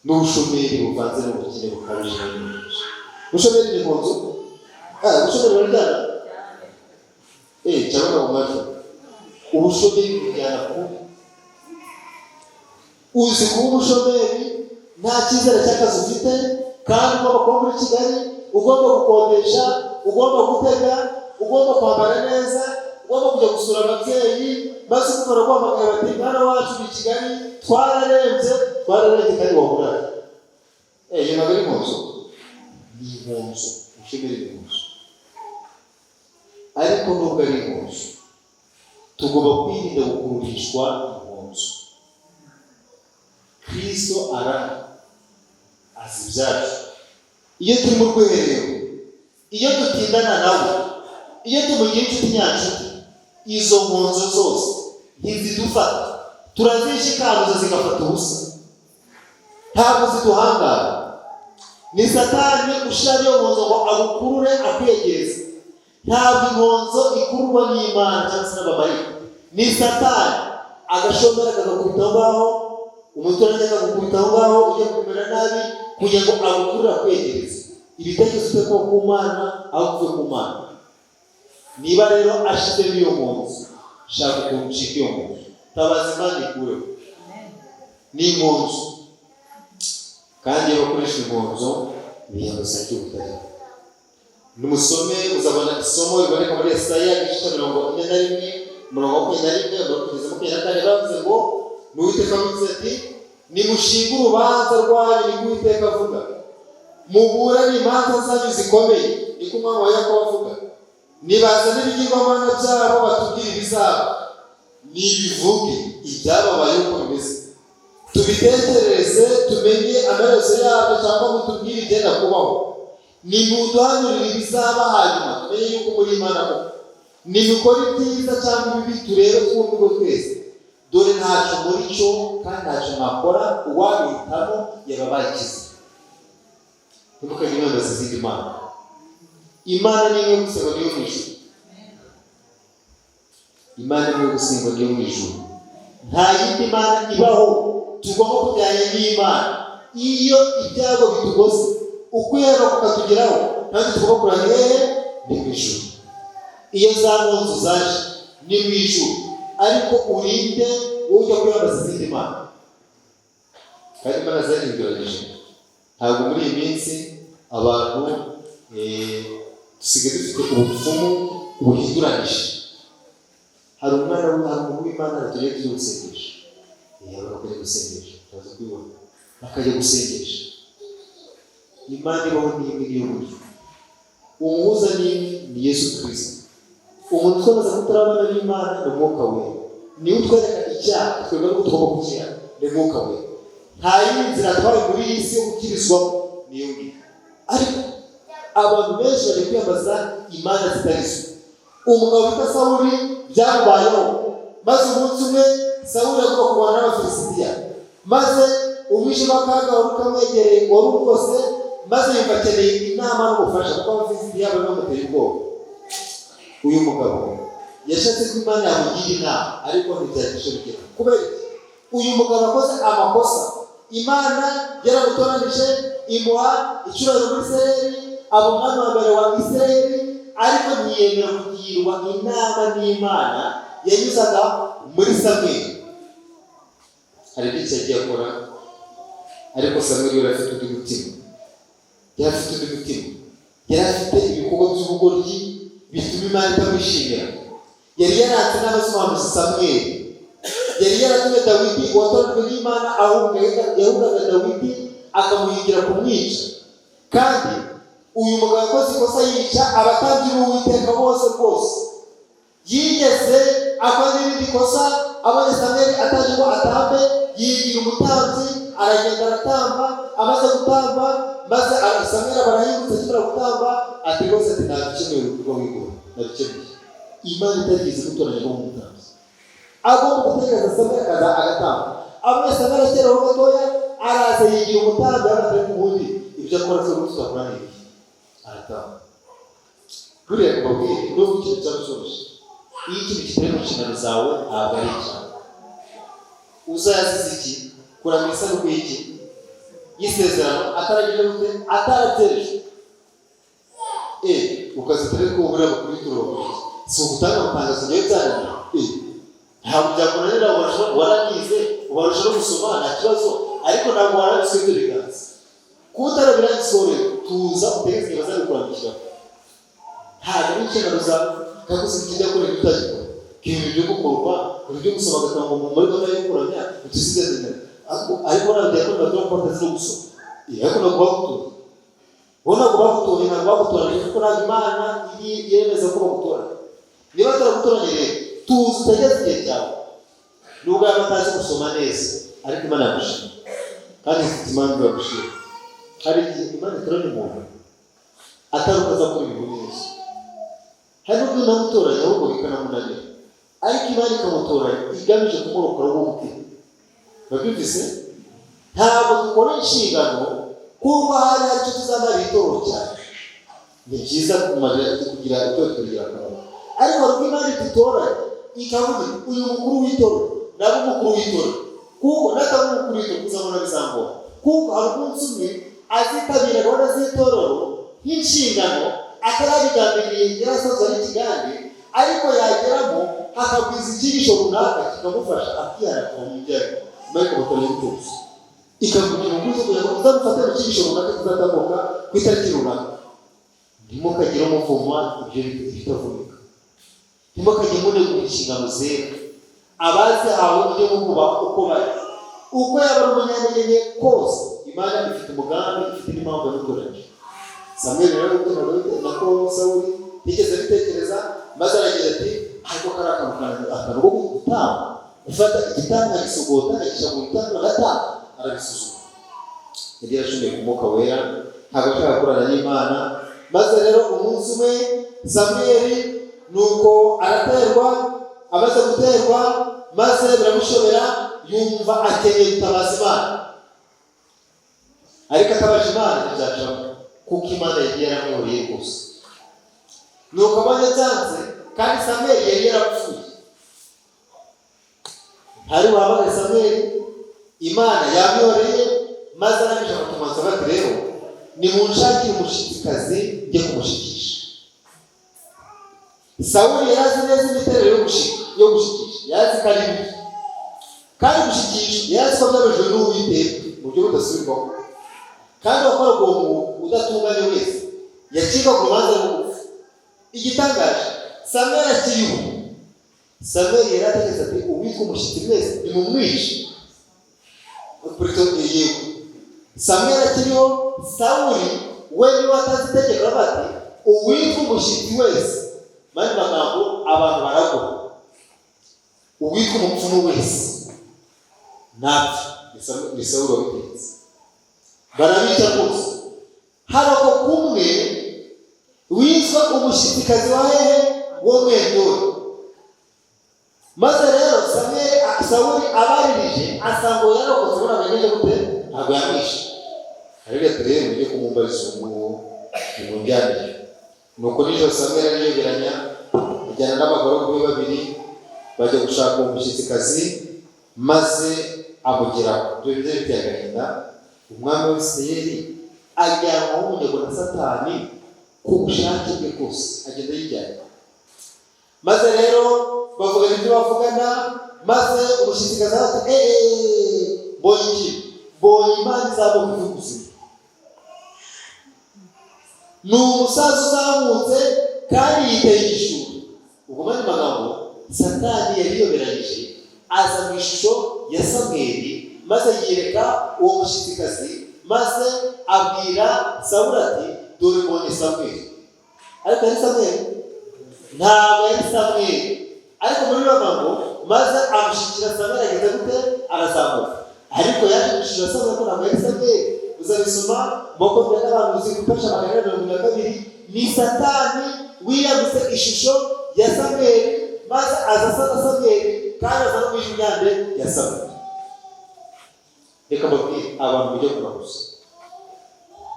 n'ubushomeri buvanze n'ubukene bukabije. Ubushomeri ni mu nzu, ubushomeri burajyana cyangwa mu majo. Ubushomeri bujyana ku uzi kuba umushomeri nta cyizere cy'akazi ufite, kandi ugomba kuba muri Kigali, ugomba gukodesha, ugomba gutega, ugomba kwambara neza, ugomba kujya gusura ababyeyi, maze ukora guhamagara bati mwana wacu i Kigali twararenze kandi waburaye. Iyo ntabwo ari mu nzu, ni mu nzu. Ubushomeri ni mu nzu. Ariko nubwo ari mu nzu, tugomba kwirinda gukururishwa mu nzu. Kristo azi ibyacu. Iyo turi mu rwiherero, iyo dutindana nawe, iyo tumugira inshuti nyanshuti, izo nkonzo zose ntizidufata, turazishikanuza zigafata ubusa, ntabwo ziduhangara. Ni Satani ushira iyo nkonzo ngo agukurure akwegereza. Ntabwo inkonzo ikururwa n'Imana cyangwa se n'abamarayika. Ni Satani agashomera akagukubita aho ngaho, umuturage akagukubita aho ngaho, ujya kumera nabi kugira ngo agukurure akwegereza. Ibitekerezo ufite ko ku Mana aho kuvuye ku Mana. Niba rero ashizemo iyo nkonzo, shaka ukuntu ucika iyo nkonzo, tabaza Imana ikureho. Ni inkonzo, kandi iyo bakoresha inkonzo biyambasa cy'ubutare. Numusome uzabona isomo riboneka muri Yesaya igice cya 41 kugeza 24 bavuze ngo n'Uwiteka avuze ati nimushinga urubanza rwanyu, ni Uwiteka avuga, muburane imanza zanyu zikomeye, ni ko Umwami wa Yakobo avuga. Nibazane ibigirwamana byabo batubwire ibizaba, nibivuge ibyababaye uko bimeze, tubitekereze tumenye amaherezo yabyo, cyangwa mutubwire ibyenda kubaho. Nimuduhanurire ibizaba hanyuma tumenye yuko muri Imana koko. Nimukore ibyiza cyangwa ibibi turebe twumve twese. Dore ntacyo muri cyo kandi ntacyo mwakora, uwabihitamo yababaye ikiza. Ntimukajye mwembaza izindi mana. Imana ni imwe gusa niyo mu ijuru. Imana ni imwe gusa niyo mu ijuru. Nta yindi mana ibaho tugomba kujyana n'Imana. Iyo ibyago bitugose, ukwiheba kukatugeraho, kandi tugomba kuranga ni mu ijuru. Iyo za nkonzo zaje ni mu ijuru, ariko urinde wowe ujya kwiyambaza izindi mana. Kandi Imana zarihinduranyije. Ntabwo muri iyi minsi abantu dusigaye dufite ubupfumu buhinduranyije. Hari umwana w'Imana tugiye tujya gusengesha. Bakajya gusengesha, tuza kubibona, bakajya gusengesha. Imana ibaho ni imwe niyo muri. Umuhuza ni Yesu Kristo. Umuntu twamaze kutarabana n'Imana ni Umwuka Wera. Niwe utwereka icyaha twebwe ko tugomba gukira, ni Umwuka Wera. Nta yindi nzira twari muri iyi si yo gukirizwamo niyo ngiyo. Ariko abantu benshi bari kwiyambaza imana zitari zo. Umugabo witwa Sawuli byamubayeho, maze umunsi umwe Sawuli agomba kurwana n'Abafilisitiya, maze umwijima w'akaga wari ukamwegereye wari ugose, maze yumva akeneye inama n'ubufasha kuko Abafilisitiya bari bamuteye ubwoba. Uyu mugabo yashatse ko Imana yamugira inama, ariko ntibyagishobokera. Kubera uyu mugabo akoze amakosa, Imana yaramutoranije imuha icyubahiro muri Isirayeli, aba umwami wa mbere wa Isirayeli, ariko ntiyemera kugirwa inama n'Imana yanyuzaga muri Samweli. Hari n'icyo yagiye akora, ariko Samweli yari afite undi mutima. Yari afite ibikorwa by'ubugoryi bituma Imana itamwishimira. Yari yaratse n'abasobanuzi Samweli. Yari yaratumye Dawidi watoranywe n'Imana, yahungaga Dawidi akamuhigira kumwica. Kandi uyu mugabo yakoze ikosa yica abatambyi b'Uwiteka bose rwose. Yigeze akora n'irindi kosa, abonye Samweli ataje ngo atambe, yigira umutambyi, aragenda aratamba. Amaze gutamba, maze Samweli barahindutse akimara gutamba, ati rwose ati ntabikenewe urugo w'igura, ntabikenewe. Imana itarigeze gutoranya ngo umutambyi. Agomba gutegereza Samweli akaza agatamba. Abonye Samweli akeraho gatoya, araza yigira umutambyi, aratari ku wundi. Ibyo akora se uruti twakora n'iki? Aratamba. Buriya kubabwira, nubwo ikintu cyarushoboje, iyo ikintu kitari mu nshingano zawe ntabwo ari icyawe. Uzayazize iki? Kuramya isanduku y'iki? y'isezerano ataragira gute ataratereje ukazitere ko ubura kuri turo si ugutanga amatangazo ngiye cyane ntabwo byakunanira waragize ubarusha no gusoma nta kibazo ariko ntabwo warabiswe ibiganza kuba utarabirangizwa tuza utegetse bazabikurangira ntabwo ari inshingano zawe kaguze ikijya kuri bitagikora ibintu byo gukorwa ibyo gusoma agatanga mu muri gahunda yo kuramya utusigazina ariko ntabwo yakora batuma kwateza no gusoma ariko ntabwo bagutora ubona ko bagutora ntabwo bagutoranye kuko ntabwo Imana yemeza ko bagutora niba ataragutoranye rero tuzi utegeze igihe cyawe nubwo yaba atazi gusoma neza ariko Imana yagushima kandi ifite impamvu yagushima hari igihe Imana itoranya umuntu atarukaza kuri ibintu neza hari n'ubwo inamutoranya ahubwo bikanamunanira ariko Imana ikamutoranya igamije kumurokora w'umutima babyumvise ntabwo dukora inshingano kuko hari icyo tuzamara itoro cyane ni byiza kugira itoro tukagira akamaro ariko hari Imana idutoranya ikavuga uyu mukuru w'itoro nabo mukuru w'itoro kuko nataba umukuru w'itoro kuzabona bizangora kuko hari umunsi umwe azitabira gahunda z'itorero nk'inshingano atarabigambiriye yarasoza n'ikigande ariko yageramo akabwiza icyigisho runaka kikamufasha akiharakira mu bijyanye mariko batari y'ubutunzi ikavugira umuguzi kugira ngo uzamufate mu cyigisho runaka kizatambuka ku itariki runaka ntimukagire umuvuma ibyo bitavunika ntimukagire munegura inshingano zera abazi aho ujye mukuba uko bari uko yaba ari umunyantege kose Imana ifite umugambi ifite n'impamvu yamutoranyije Samweli rero ubutumwa nako Sawuli yigeze bitekereza maze aragira ati ariko kari akantu ko gutanga ufata igitanga agisogota agishyira mu gitanga agatanga arabisuzuma yari yarashingiye ku mwuka wera ntabwo ashaka gukorana n'Imana maze rero umunsi umwe Samweli nuko araterwa amaze guterwa maze biramushobera yumva akeneye gutabaza Imana ariko atabaje Imana ntibyacamo kuko Imana yari yaramwihoreye rwose nuko abonye byanze kandi Samweli yari yarapfuye hari wabaye Samweli Imana yamwihoreye maze arangije amatumanza bati rero nimunshakire umushitsikazi njye kumushikisha Sawuli yarazi neza imiterere yo gushikisha yazi ko ari bibi kandi gushikisha yazi ko byabujwe n'Uwiteka mu buryo budasubirwaho kandi wakora uwo mwuga udatunganye wese yacika ku rubanza rw'urupfu igitangaje Samweli akiriho Samweli yarategetse ati uwitwa umushyitsi mwese nimumwice yego Samweli akiriho Sawuli we niwe atazi itegeko bati uwitwa umushyitsi wese mani magambo abantu baragwa uwitwa umupfumu wese napfa ni Sawuli wabitegetse barabica rwose harako kumwe witwa umushyitsikazi wa hehe wo mwendori maze rero Sawuli abaririje asanga yarokotse ubona amenyeje gute ntabwo yamwishe ariko rero mujye kumumbariza umujyanire nuko nijoro Samweli ariyegeranya ajyana n'abagore babiri bajya gushaka umushyitsikazi maze amugeraho ibyo bize biteye agahinda umwami w'Isirayeli ajyanwa w'umunyago na Satani ku bushake bwe bwose agenda yijyana maze rero bavugana ibyo bavugana maze umushyitsikazi ati mbonye Imana izamuka ivuguze ni umusaza uzamutse kandi yiteye igishura ubwo mani magambo Satani yariyoberanyije aza mu ishusho ya Samweli maze yireka uwo mushyitsikazi maze abwira Sawuli ati dore mbonye Samweli ariko ari Samweli ntabwo ari Samweli ariko muri magambo maze amushyikira Samweli ageze gute arazamuka ariko yaje gushira Samweli ko ntabwo ari Samweli uzabisoma moko bya n'abantu uzi gufasha magana 22 ni Satani wiyambitse ishusho ya Samweli maze azasana Samweli kandi azana mu ijyande ya Samweli reka mbabwire abantu bujya kubahuza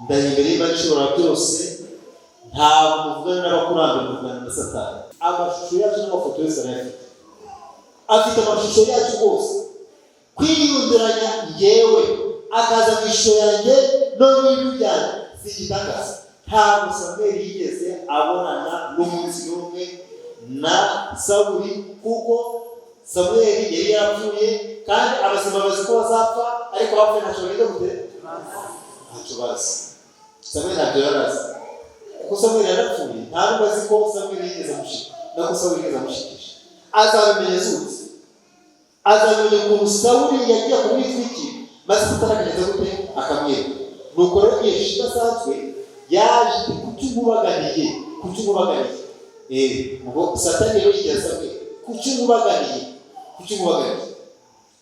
ndayimbere y'Imana ishobora byose ntabwo muvugana n'abakurambere muvugana na Satani amashusho yacu n'amafoto yose arayafite afite amashusho yacu rwose kwiyundiranya yewe akaza mu ishusho yanjye no mu ijwi ryanjye. Si igitangaza. Ntabwo Samweli yigeze abonana n'umunsi n'umwe na Sawuli, kuko Samweli yari yapfuye kandi abazima bazi ko bazapfa, ariko abapfuye ntacyo bagenda gute? Ntacyo bazi. Samweli ntabyo yari azi, kuko Samweli yarapfuye. Ntabwo azi ko Samweli yigeze amushika, nako Sawuli yigeze amushikisha. Azabimenya zutse, azamenya ukuntu Sawuli yagiye kumwitwikira, maze ataragenza gute akamwereka. Nuko rero iyo shusho idasanzwe yaje kucyumubaganiye. Ubwo Satani rero yigeze Samweli kucyumubaganiye.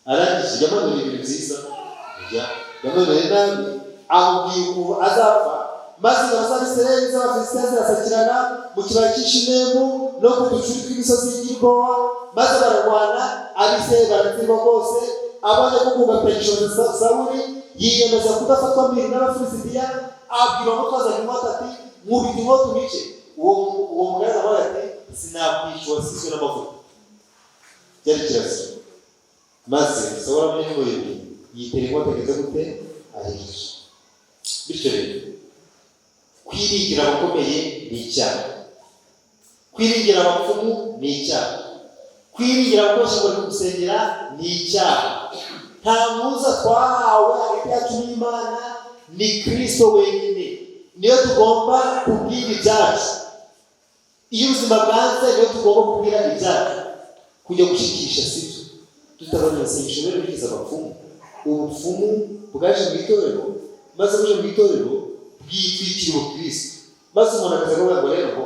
Arangije yamanura ibintu byiza, yamanura nabi, amubwira ukuntu azapfa, maze abasirayeli z'Abafilisitiya zirasakirana mu kibaya cy'Ishunemu no ku ducuri tw'imisozi y'Igilbowa, maze bararwana, Abisirayeli baratsindwa rwose. Abanje kugugaganisha Sawuli yiyemeza kudafatwa mbere n'Abafilisitiya, abwira umutwaza inkota ati nkubita inkota umice. Uwo mugaragu aravuga ati sinakwica uwasizwe n'amavuta. Byari kirazira. Maze Sawuli amenye ko yitera inkota ageze gute ahigisha. Bityo rero kwiringira abakomeye ni icyaha, kwiringira abapfumu ni icyaha, kwiringira abakoresha bari gusengera ni icyaha. Nta muza twahawe hagati yacu n'Imana, ni Kristo wenyine niyo tugomba kubwira ibyacu. Iyo ubuzima bwanze niyo tugomba kubwira ibyacu. Kujya gushikisha sibyo, tutabona isengesho rero bigize abapfumu. Ubupfumu bwaje mu itorero, maze buje mu itorero bwitwikira ubukristo, maze umuntu akazavuga ngo rero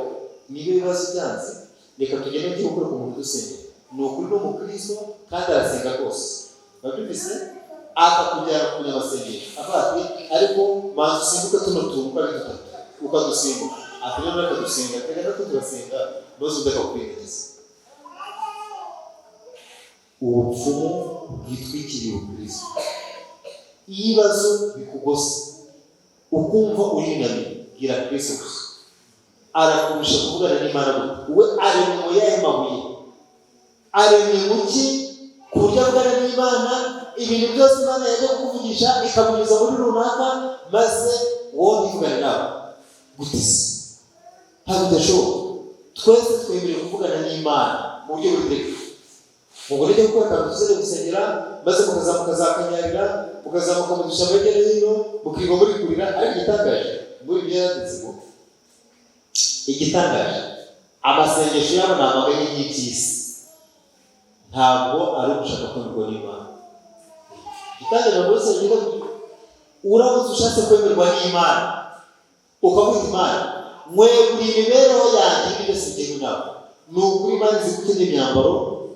niba ibibazo byanze reka tugende tujye gukora ku muntu dusengera. Ni ukuri n'umukristo kandi arasenga rwose, babyumvise, akakujyana ku nyamasengesho avuga ati ariko manza usimbuke tuno tuntu uko ari dutatu ukadusimbuka. Ati rero reka dusenga, reka turasenga maze udakakwirengagiza. Ubupfumu bwitwikiriye ubukristo. Iyo ibibazo bikugose ukumva uringaniye, bwira Kristo gusa. Arakurusha kuvugana n'Imana gute? We aremye mu yahe mabuye? Aremye mu ki ku buryo avugana n'Imana? Ibintu byose Imana yaje kukuvugisha ikamunyuza muri runaka, maze wowe ntivugane nawe gute se? Ntabwo bidashoboka. Twese twemerewe kuvugana n'Imana mu buryo butegeka. Ubwo rero gukora akantu tuzajya gusengera, maze mukazamuka za Kanyarira, mukazamuka mu dushyamba hirya no hino, mukiga muri kurira. Ariko igitangaje muri ibyo yanditse ngo igitangaje, amasengesho yabo ni amaganya y'iby'isi, ntabwo ari ugushaka kwemerwa n'Imana. Igitangaje muri sengesho, uramutse ushatse kwemerwa n'Imana ukavuga Imana mwegura imibereho yanjye ibyo sinjyewe nawe. Ni ukuri Imana izi gukeneye imyambaro,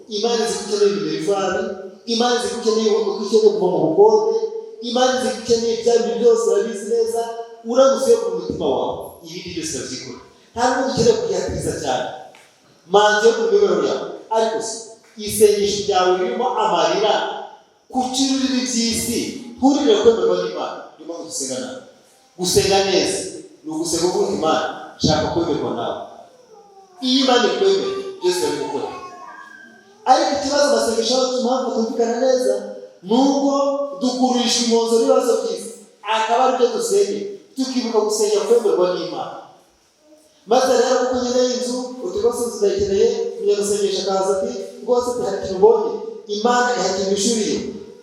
Imana izi gukeneye iminerivani, Imana izi gukeneye kuva mu bukode, Imana izi gukeneye bya bintu byose urabizi neza. Uramutse yo ku mutima wawe ibindi byose urabyikora. Nta n'umuntu ukeneye kuyatiriza cyane, manze yo ku mibereho yawe. Ariko se isengesho ryawe ririmo amarira ku kiruriro by'isi, nturirire kwemerwa n'Imana. Niyo mpamvu dusenga nawe. Gusenga neza ni ugusenga uvuga Imana nshaka kwemerwa nawe. Iyo Imana ikwemera byose bari gukora. Ariko ikibazo amasengesho yacu mpamvu tumvikana neza, nubwo dukururisha impunzo n'ibibazo by'isi, akaba ari byo dusenge, tukibuka gusengera kwemerwa n'Imana. Maze rero kuko nkeneye inzu, uti rwose inzu ndayikeneye, umunyamusengesho akaza ati rwose hari ikintu ubonye, Imana ihakinga ishuriye,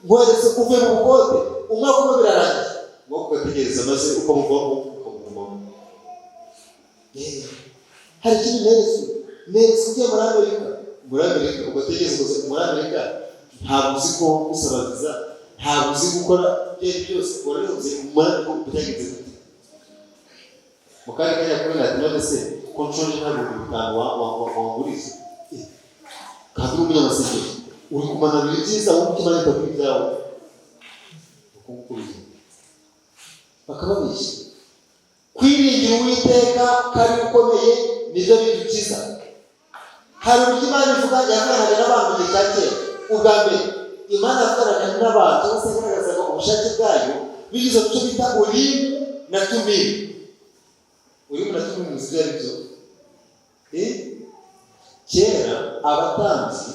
nkweretse uvuye mu bukode, umwaka umwe birarangiye, ngo ugategereza maze ukamuvamo. Hari ikintu neretse ugiye muri Amerika, ugategereza muri Amerika, ntabwo uzi ko gusabagiza, ntabwo uzi gukora ibyo byose, warabivuze muri Amerika byagenze gute? Mu kandi kanya kuri ati none se ko nshonje ntabwo bitanu wanguriza kandi uri umunyamasengesho uri kumanura ibyiza wowe ukimanita kuri ibyawe ukukuriye bakababeshya. Kwiringira Uwiteka kari ukomeye nibyo bidukiza. Hari uburyo Imana ivuga yakoranaga n'abantu mu gihe cya kera. Ubwa mbere Imana yakoranaga n'abantu cyangwa se yagaragazaga ubushake bwayo bigize icyo bita Urimu na Tumimu. Urimu na Tumimu muzi ibyo ari byo? Kera abatambyi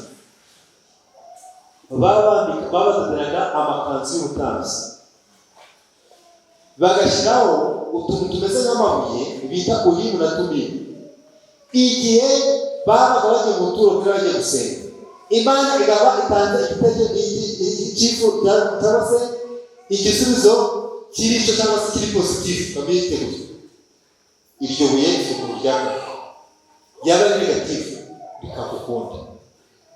babadoderaga amakanzu y'ubutambyi, bagashyiraho utuntu tumeze nk'amabuye bita Urimu na Tumimu. Igihe babaga bagiye mu buturo bw'Imana bagiye gusenga, Imana ikaba itanze igitekerezo cyangwa se igisubizo cy'icyo cyangwa se kiri positifu kamiteguye. Iryo buye rifite ryaka yaba ari negatifu bikakukunda.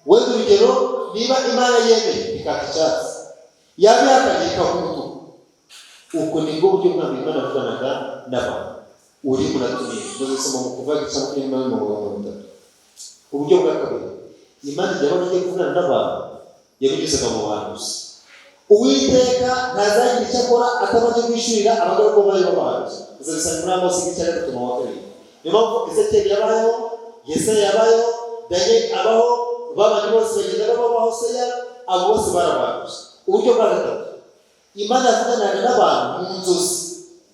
Wenda urugero, niba Imana yemeye bikaka icyatsi, yaba yakanye bikakumutuku. Uko nibwo buryo bw'Imana yavuganaga n'abantu. Urimu na Tumimu dusoma mu kuva igice cya 23. Uburyo bwa kabiri, Imana ijyaho igiye kuvugana n'abantu yabinyuzaga mu bahanuzi. Uwiteka ntazagira icyo akora atabanje kwishurira abagaragu bayo b'abahanuzi. Uzabisanga muri Amosi igice cya 3:2. Niyo mpamvu Ezekiyeli yabayeho, Yesaya yabayeho, Danieli abaho, babandi bose bagenda babaho, Hoseya, abo bose barabahanuzi. Uburyo bwa gatatu, Imana yavuganaga n'abantu mu nzozi,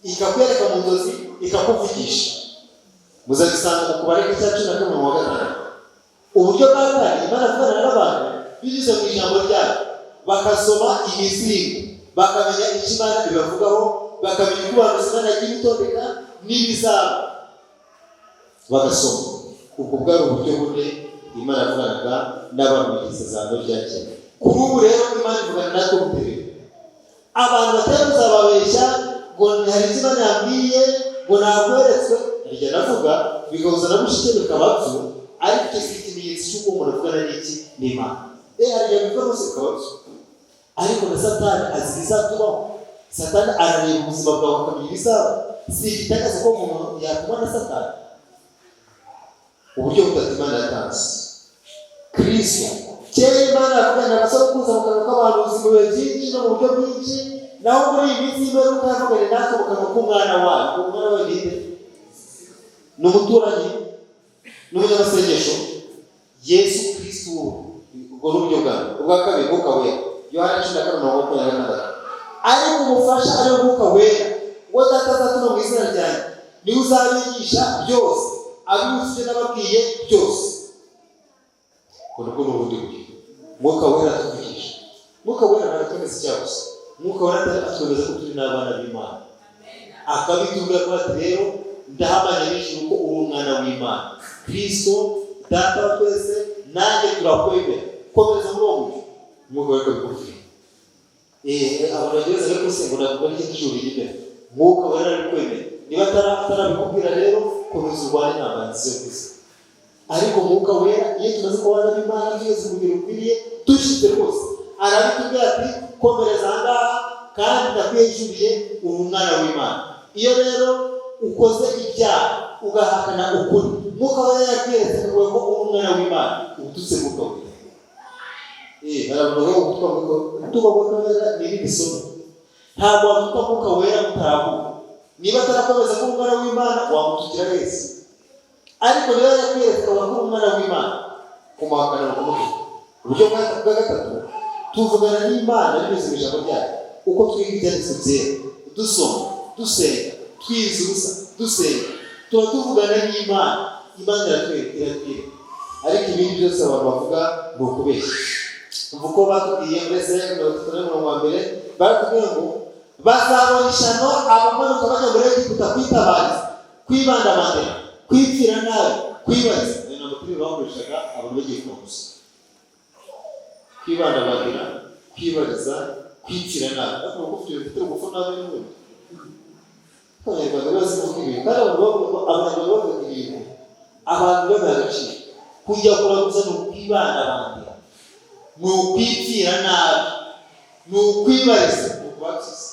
ikakwereka mu nzozi, ikakuvugisha. Muzabisanga mu Kubara igice cya 11:5. Uburyo bwa kane, Imana yavuganaga n'abantu binyuze mu ijambo ryayo, bakasoma imizingo, bakamenya icyo Imana ibavugaho, bakamenya uko ubuhanuzi Imana yagiye itondeka n'ibizaba, bagasoma. Ubwo bwari uburyo bune Imana yavuganaga n'abantu mu isezerano rya kera. Kuri ubu rero Imana ivugana natwe buterere. Abantu batari kuzababeshya ngo hari icyo Imana yambwiye ngo nakweretswe, harya navuga bigahuza na bushike bikabapfu, ariko icyo si ikimenyetso cy'uko umuntu avugana n'iki n'Imana. Harya bivuga rwose bikabapfu, ariko na Satani azi ibizatubaho. Satani arareba ubuzima bwawe akamenya ibizaba. Si igitangaza ko umuntu yatuma na Satani. Uburyo butatu Imana yatanze. Kristo kera Imana yavugana n'abasokuruza mu kanwa k'abahanuzi mu bihe byinshi no mu buryo bwinshi, naho muri iyi minsi y'imperuka yavuganye natwe mu kanwa k'umwana wayo. Umwana wayo ni nde? Ni umuturanyi, ni umunyamasengesho, Yesu Kristo. Ubwo ni uburyo bwawe. Ubwa kabiri, Mwuka Wera, Yohana 14:26. Ariko umufasha ari Mwuka Wera, uwo Data azatuma mu izina ryanjye, niwe uzabigisha byose, abibutsa ibyo nababwiye byose. Ubwo ni ubundi buryo. Mwuka Wera atuvugisha. Mwuka Wera ntaratwemeza icyaha gusa. Mwuka Wera atwemeza ko turi n'abana b'Imana. Akabitubwira ko ati rero ndahamanya n'ijuru ko uri umwana w'Imana. Kristo Data wa twese nanjye turakwemera. Komeza muri uwo buryo. Mwuka Wera akabikubwira. Abantu bagereza rero gusenga navuga n'icyo ijuru imbere. Mwuka Wera arabikwemera. Niba atarabikubwira rero komeza urwane intambara nziza gusa. Ariko Mwuka Wera iyo tumaze kubana n'Imana tugeze ku rugero rukwiriye dushize rwose, arabitubwira ati komereza ahangaha kandi ndakwiyejuriye uri umwana w'Imana. Iyo rero ukoze ibyaha ugahakana ukuri, Mwuka Wera yakweretse ngo uri umwana w'Imana, ubututse Mwuka Wera. Haravuga ngo kutuba Mwuka Wera ni irindi somo. Ntabwo wavuga Mwuka Wera mutaravuga. Niba atarakomeza kuba umwana w'Imana wamutukira wese. Ariko rero yakwereka ko uri umwana w'Imana, kumuhakana no kumutuka. Uburyo bwa gatatu, tuvugana n'Imana binyuze mu ijambo ryayo. Uko twiga ibyanditswe byera, dusoma, dusenga, twiriza ubusa, dusenga, tuba tuvugana n'Imana. Imana iratwira. Ariko ibindi byose abantu bavuga ni ukubeshya. Uko batubwiye muri Esaya 33:1, baratubwiye ngo bazabona ishyano abamanuka bajya muri Egiputa kwitabariza, kwibandabandira, kwipfira nabi, kwibariza. Ni ntabwo turi bakoreshaga abantu bagiye kubaguza. Kwibandabandira, kwibariza, kwipfira nabi. Ariko uko ufite ugufu nabi n'ubundi. Abanyarwanda bazi kuvuga ibintu, kandi Abanyarwanda bavuga ibintu abantu babaha agaciro. Kujya kuraguza ni ukwibandabandira, ni ukwipfira nabi, ni ukwibariza, ni ukubatiza.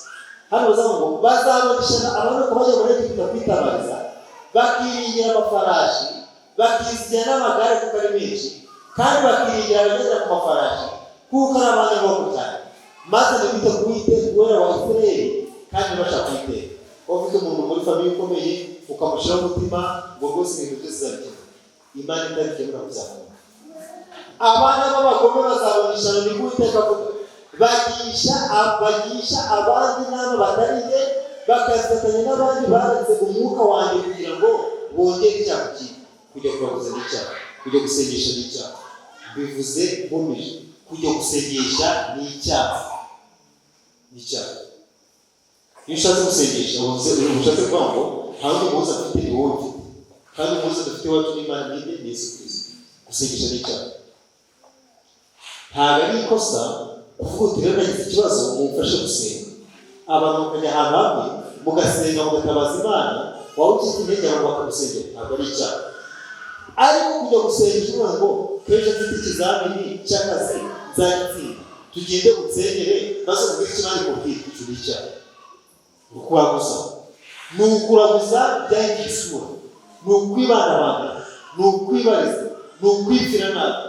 Hano bazavuga ngo bazabona ishyano abamanuka bajya muri Egiputa kwitabariza, bakiringira amafarashi, bakizigira n'amagare kuko ari menshi, kandi bakiringira abagenda ku mafarashi kuko ari abanyamaguru cyane, maze ntibite ku Uwera wa Isirayeli kandi bashaka kwitera. Ufite umuntu muri famiye ukomeye ukamushyiraho umutima ngo rwose ibintu byose zabikemura. Imana itabikemura kuzamura. Abana b'abagome bazabona ishyano ni Uwiteka avuga. Bagisha abandi inama batari nge, bakazifatanya n'abandi baretse umwuka wanjye kugira ngo bongere icyaha kibi. Kujya kuraguza n'icyaha, kujya gusengesha n'icyaha. Bivuze nkomeje, kujya gusengesha n'icyaha. iyo ushatse gusengesha ushatse kuvuga ngo nta wundi muhuza dufite ni wowe ufite, kandi umuhuza dufite iwacu n'Imana ni Yesu Kristo. Gusengesha ni icyaha, ntabwo ari ikosa kuvuga uti rero nagize ikibazo mumfashe gusenga. Abantu bakajya ahantu hamwe mugasenga mugatabaza Imana, waba ukize intege abantu bakagusengera, ntabwo ari icyaha. Ariko kujya gusengesha uvuga ngo kenshi mfite ikizamini cy'akazi nzagitsinda, tugende gutsengere maze mubwire icyo nari kubwira, icyo ni icyaha. Ukuraguza ni ukuraguza byahinduye isura, ni ukwibandabanda, ni ukwibariza, ni ukwipfira nabi.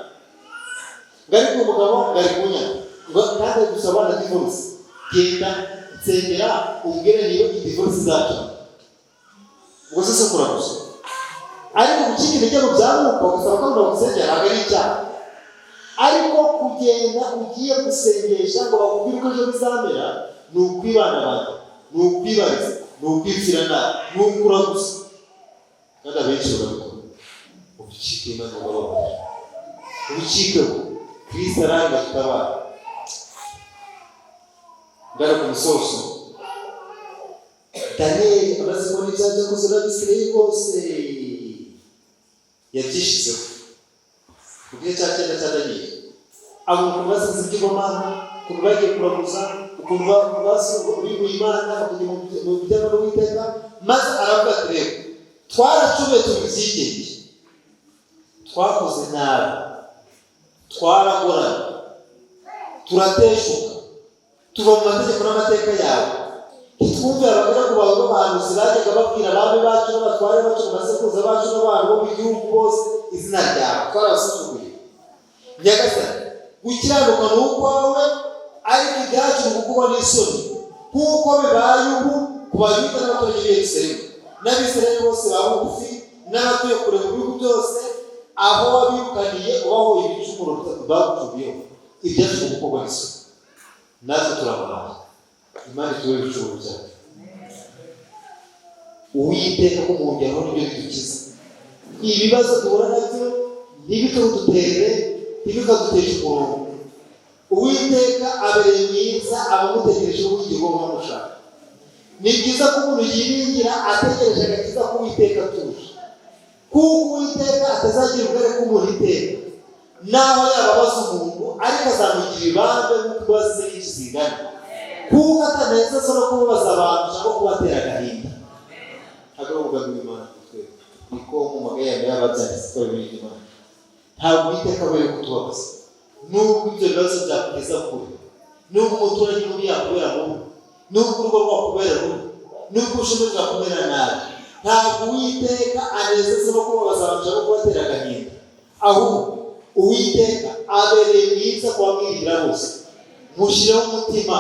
Ngari ku mugabo ngari kunyana ngo ntabwo gusabana divorce, genda nsengera ubwire niyo divorce zacu, ubwo se kuraguza. Ariko gucika intege mu byamuka ugasaba ko umuntu gusengera ntabwo ari icyaha. Ariko kugenda ugiye gusengesha ngo bakubwire uko ejo bizamera, ni ukwibandabanda, ni ukwibariza, ni ukwipfira nabi, ni ukuraguza. Kandi abenshi barabikora. Ubucike Imana ubababarira, ubucikeho Kristo aranga tutabara. Ngara ku musozo, Daniel amaze kubona ibyaha byakoze n'Abisirayeli bose yabyishizeho. Ku gihe cya cyenda cya Daniel abo ukuntu basenze ibigirwamana, ukuntu bagiye kuraguza, ukuntu bibuye Imana bakajya mu bijyana n'Uwiteka, maze aravuga ati rero twaracumuye turi ibyigenge, twakoze nabi, twaragoranye, turateshuka, tuva mu mategeko n'amateka yawe, ntitwumvira abagaragu bawe b'abahanuzi bajyaga babwira abami bacu n'abatware bacu n'abasekuruza bacu n'abantu bo mu gihugu bose izina ryawe, twarabasuzuguye. Nyagasani, gukiranuka ni ukwawe, ariko ibyacu ni ukukuba n'isoni, nk'uko bibaye ubu ku Bayuda n'abatuye b'i Yerusalemu n'Abisirayeli bose baba bugufi n'abatuye kure mu bihugu byose, aho wabirukaniye ubahoye ibicumuro bagucumuyeho, ibyacu ni ukukuba n'isoni. Natwe turabahaye, Imana itubere ibicumuro byacu. Uwiteka ko mu ngero nibyo bidukiza. Ibibazo duhura nabyo ntibikadutere, ntibikadutesha umurongo. Uwiteka abereye mwiza abamutegereje ubugingo bw'amushaka. Ni byiza ko umuntu yiringira ategereje agakiza k'Uwiteka atuje, kuko Uwiteka atazagira ubwere k'umuntu iteka, naho yababaza umuntu ariko azamugira ibambe nk'uko imbabazi ze nyinshi zingana, kuko atanezezwa no kubabaza abantu cyangwa kubatera agahinda. Ntabwo ari umugambi w'Imana kuri twe, niko mu magambo y'ababyanditse ko bibiliya Imana. Ntabwo Uwiteka abereye kutubabaza, nubwo ibyo bibazo byakugeza kure, nubwo umuturage mubi yakubera mubi, nubwo urugo rwakubera rubi, nubwo ubushombe bwakubera nabi, ntabwo Uwiteka anezezwa no kubabaza abantu cyangwa kubatera agahinda. Ahubwo Uwiteka abereye mwiza ku bamwiringira bose. Mushireho umutima,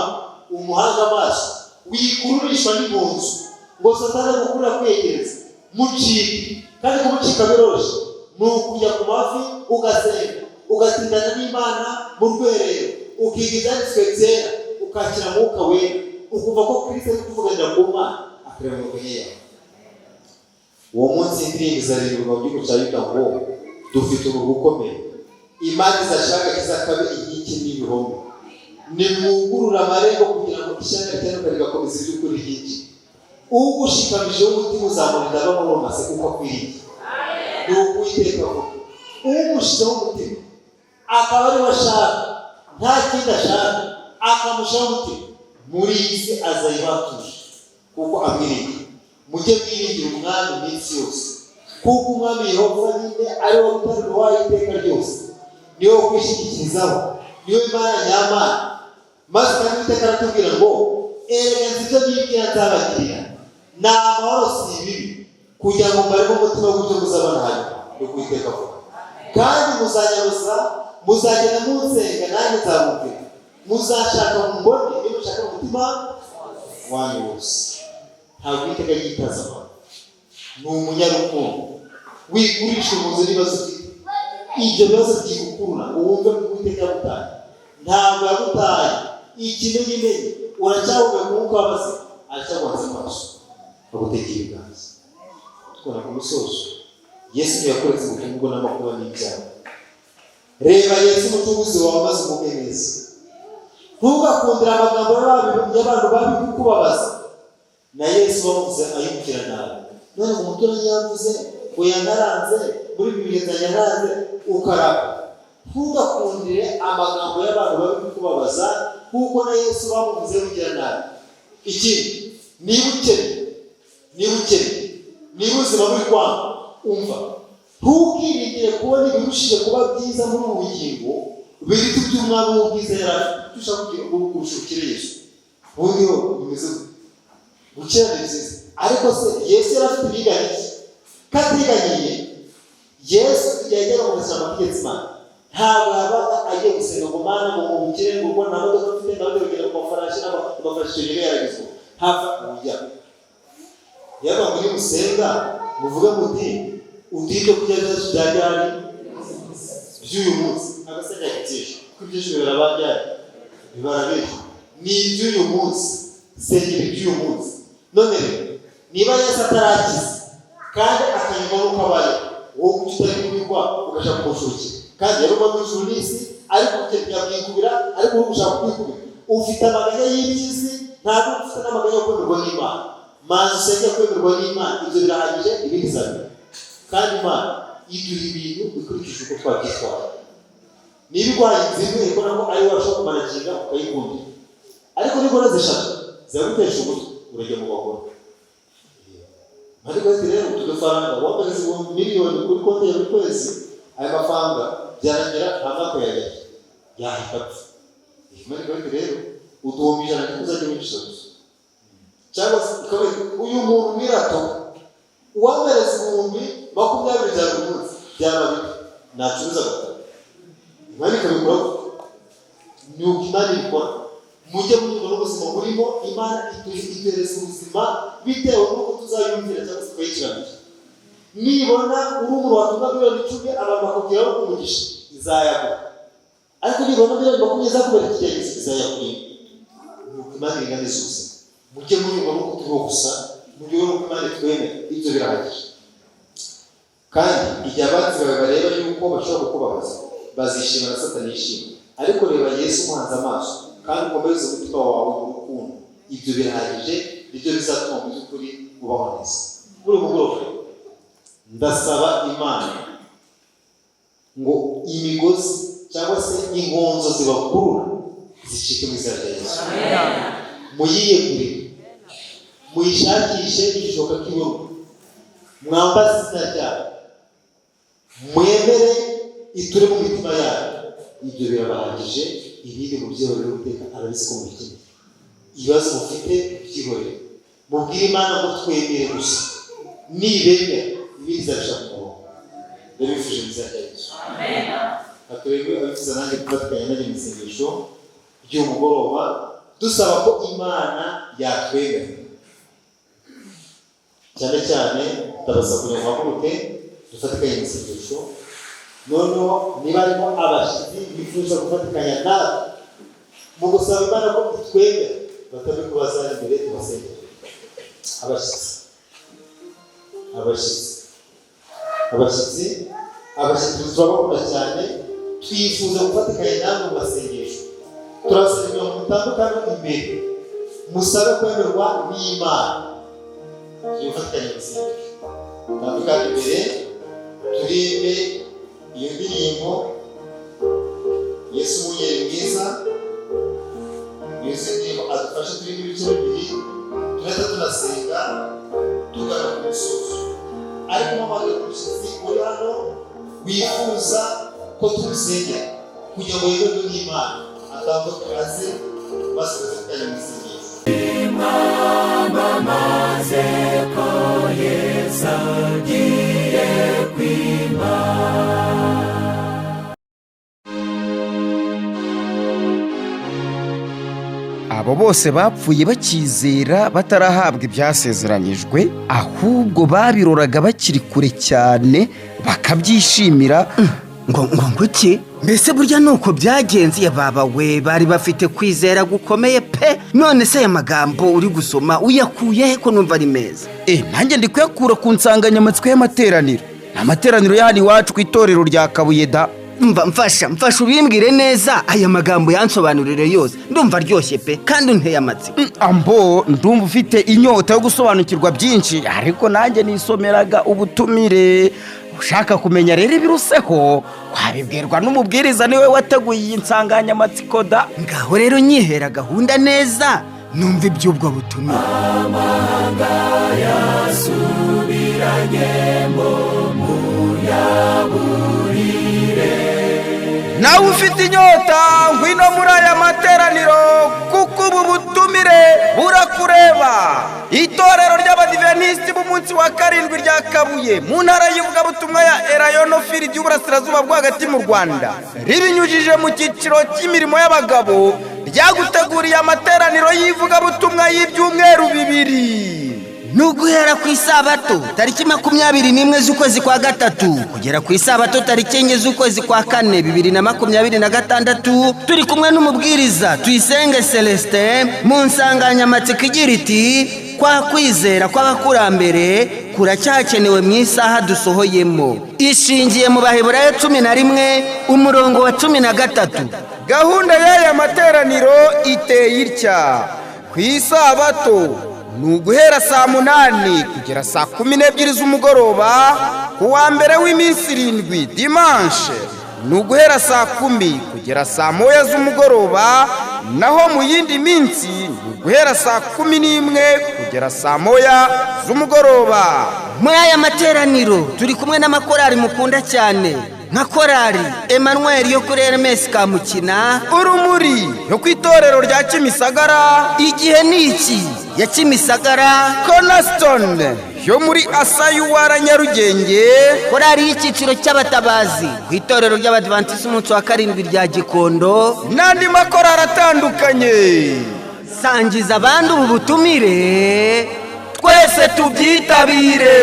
umuhanga amaso, wikururishwa n'impunzu ngo Satani agukurura kwegereza. Mucike, kandi kumucika biroroshye, ni ukujya ku mavi ugasenga, ugatindana n'Imana mu rwerero, ukiga ibyanditswe byera, ukakira Mwuka Wera, ukumva ko Kristo ari kuvuganira ku Mana, akareba mu migambi yawe. Uwo munsi indirimbo izaririmbwa mu gihugu cya Yuda ngo dufite urugo ukomeye, Imana izashaka izakabe inkike n'ibihome. Nimwugurura amarembo kugira ngo ishyanga ritanuka rigakomeza iby'ukuri ryinshi. Ugushikamijeho umutima uzamurinda bamuromase kuko akwiriye. Ni Uwiteka avuga. Umushizeho umutima akaba ari we ashaka, nta kindi ashaka, akamushaho umutima, muri iyi si azayibatuje kuko amwiringiye. Mujye mwiringira Umwami iminsi yose, kuko Umwami Yehova nyine ari we rutare rwayo iteka ryose, niwe wo kwishingikirizaho, niwe Mana nyamana. Maze kandi Uwiteka aratubwira ngo erega nzi ibyo nibwira nzabagirira, ni amahoro si ibibi, kugira ngo mbaremo umutima w'uburyo muzabona hanyuma. Ni Uwiteka avuga. Kandi muzanyaruza, muzagenda munsenga nanjye nzabumvira, muzashaka mumbone niba mushaka umutima wanyu wose. Ntabwo Uwiteka yitaza abantu, ni umunyarukundo. Wigurisha umuzi n'ibibazo ufite, ibyo bibazo byigukurura uwumve ko Uwiteka yagutaye. Ntabwo yagutaye ikimenyimenyi, uracyahumeka umwuka w'abazima, aracyaguhanze amaso agutegera ibiganza. Tukora ku musozo, Yesu ntiyakoretse ubutumwa n'amakuba n'ibyaha. Reba Yesu umucunguzi wawe maze umuhe neza. Ntugakundire amagambo y'abantu babi kukubabaza, na Yesu bavuze ayumvira nabi. None umuturanyi yavuze ngo yanaranze muri bibiliya yanaranze ukaraba. Ntugakundire amagambo y'abantu bari kubabaza kuko na Yesu bamuvuze ugira nabi. Iki niba ukene niba ubuzima buri kwanga umva, ntukiringire kubona ibirushije kuba byiza muri ubu bugingo biruta iby'umwami w'ubwiza yari dushaka gushukira Yesu. Ubundi ho bimeze gukira ni byiza, ariko se Yesu yari afite ibiganiro katiganiye. Yesu yagera mu buzima bw'igitsina Imana ntabwo yabaga agiye gusenga ngo Mana ngo mubukire ngo ubwo nta modoka mfite nawe ugera ku mafarashi n'amafarashi icyo gihe yaragizwe ntapfa ubujya. Yaba muri musenga muvuga muti udibyo kurya bya ryari by'uyu munsi agasajya gitsisha kuko ibyo bibera bajyari bibarabesha ni iby'uyu munsi sengera iby'uyu munsi. None niba Yesu atarakiza kandi akanyuma n'uko abaye wowe kuki utari kubigwa ugaja kumushukira kandi yari uba mw'ijuru n'isi ariko ukenya kwikubira ariko wowe ushaka kwikubira ufite amaganya y'iby'isi ntabwo ufite n'amaganya yo kwemerwa n'Imana. Maze usenge kwemerwa n'Imana ibyo birahagije ibindi zabi kandi Imana iduha ibintu bikurikije uko twabyitwara. Niba urwaye inzira ikora ko ari washobora kumanaginga ukayikundira ariko nibona zishaka zagutesha umutwe urajya mu bagore. Ariko rero utufaranga wamaze miliyoni kuri konti ya buri kwezi aya mafaranga byarangira nta mwaka yahipapfa. Ariko rero uduhumbi ijana ntuzajya winjiza gusa cyangwa se uyu muntu mirato uwamereza ibihumbi 20 bya buri munsi byaba bike nacuruza gatatu. Imana ikabikora ni uko Imana ikora. Mujye munyurwa n'ubuzima burimo Imana ituhereza ubuzima bitewe n'uko tuzayumvira cyangwa se tukayikiranira. Nibona uri umuntu watunga miliyoni 10 abantu bakubwira ko umugisha izayagura, ariko nibona miliyoni 20 zakubera ikigeragezo izayagura. Nuko Imana iringaniza ubuzima. Mujye munyurwa n'uko turiho gusa mujye n'uko Imana itwemera ibyo birahagije. Kandi igihe abanzi bawe bareba yuko bashobora kukubabaza bazishima na Satani yishima, ariko reba Yesu umuhanze amaso kandi ukomeze umutima wawe mu rukundo. Ibyo birahagije nibyo bizatuma mu by'ukuri ubaho neza. Muri ubu bwoko ndasaba Imana ngo imigozi cyangwa se ingonzo zibakurura zicike mu izina rya Yesu. Muyiyegure muyishakishe igishoka k'iburyo mwambaze izina ryayo mwemere iture mu mitima yayo. Ibyo birabahagije. Ibindi mu byihorere guteka arabizi ko mubikeneye. Ibibazo mufite byihorere mubwire Imana ngo twemere gusa nibemera ibindi zabishaka umurongo. Ndabifuje mu izina rya Yesu. Amen. Atwebwe abifuza nanjye kubatikanya nanjye mu isengesho ry'umugoroba dusaba ko Imana yatwemera cyane cyane. Ndabasaba kugira ngo haguruke dufatikanye mu isengesho. Noneho niba arimo abashyitsi bifuza gufatikanya nawe mu gusaba Imana ko itwemera batabikubaza imbere tubasengera. Abashyitsi turabakunda cyane, twifuza gufatikanya nawe mu masengesho. Turasaba ibintu bitandukanye imbere musabe kwemerwa n'Imana. Tuyifatikanye mu isengesho tandukanye imbere turime iyo ndirimbo Yesu umunyeri mwiza. Yesu ndirimbo adufasha turimo ibice bibiri tuhita tunasenga tugana ku musozo. Ariko mpamagaye umushyitsi uri hano wifuza ko tumusengera kugira ngo yemerwe n'Imana atambuke aze maze dufatikanye mu isengesho. Mwamamaze ko Yesu agiye kwima. Abo bose bapfuye bakizera batarahabwa ibyasezeranyijwe, ahubwo babiroraga bakiri kure cyane bakabyishimira. ngo iki? Mbese burya nuko byagenze baba we bari bafite kwizera gukomeye pe. None se aya magambo uri gusoma uyakuye he ko numva ari meza? Nanjye ndi kuyakura ku nsanganyamatsiko y'amateraniro. Amateraniro y'ahani iwacu ku itorero rya Kabuye da. mfasha ubimbwire neza aya magambo yansobanurire yose ndumva aryoshye pe kandi unteye amatsiko. ambo ndumva ufite inyota yo gusobanukirwa byinshi ariko nanjye nisomeraga ubutumire ushaka kumenya rero ibiruseho wabibwirwa n'umubwiriza niwe wateguye iyi nsanganyamatsiko da. ngaho rero nyihera gahunda neza numva iby'ubwo butumire. amahanga yasubiranyemo muyaburire. nawe ufite inyota ngwino muri aya materaniro kuko ubu butumire burakureba. itorero ry'abadiventisiti b'umunsi wa karindwi rya Kabuye mu ntara y'ivugabutumwa ya Erayonofili ry'uburasirazuba bwo hagati mu Rwanda ribinyujije mu cyiciro cy'imirimo y'abagabo ryaguteguriye amateraniro y'ivugabutumwa y'ibyumweru 2. Nuguhera ku isabato tariki 21 z'ukwezi kwa gatatu kugera ku isabato tariki 4 z'ukwezi kwa kane 2026 turi kumwe n'umubwiriza Tuyisenge Celestin mu nsanganyamatsiko igira iti kwa kwizera kw'abakurambere kuracyakenewe mu isaha dusohoyemo. ishingiye mu Baheburayo 11 umurongo wa 13. gahunda y'aya materaniro iteye itya: ku isabato nuguhera saa 8 kugera saa 12 z'umugoroba. ku wa mbere w'iminsi 7 dimanche nuguhera saa 10 kugera saa 1 z'umugoroba. naho mu yindi minsi nuguhera saa 11 kugera saa 1 z'umugoroba. muri aya materaniro turi kumwe n'amakorari mukunda cyane nka korari Emmanuel yo kuri RMS Kamukina, urumuri yo ku itorero rya Kimisagara, igihe niki ya Kimisagara, Cornerstone yo muri Asayuwara Nyarugenge, korari y'icyiciro cy'abatabazi ku itorero ry'abadventisi umunsi wa karindwi rya Gikondo, n'andi makorari atandukanye. sangiza abandi ubu butumire twese tubyitabire.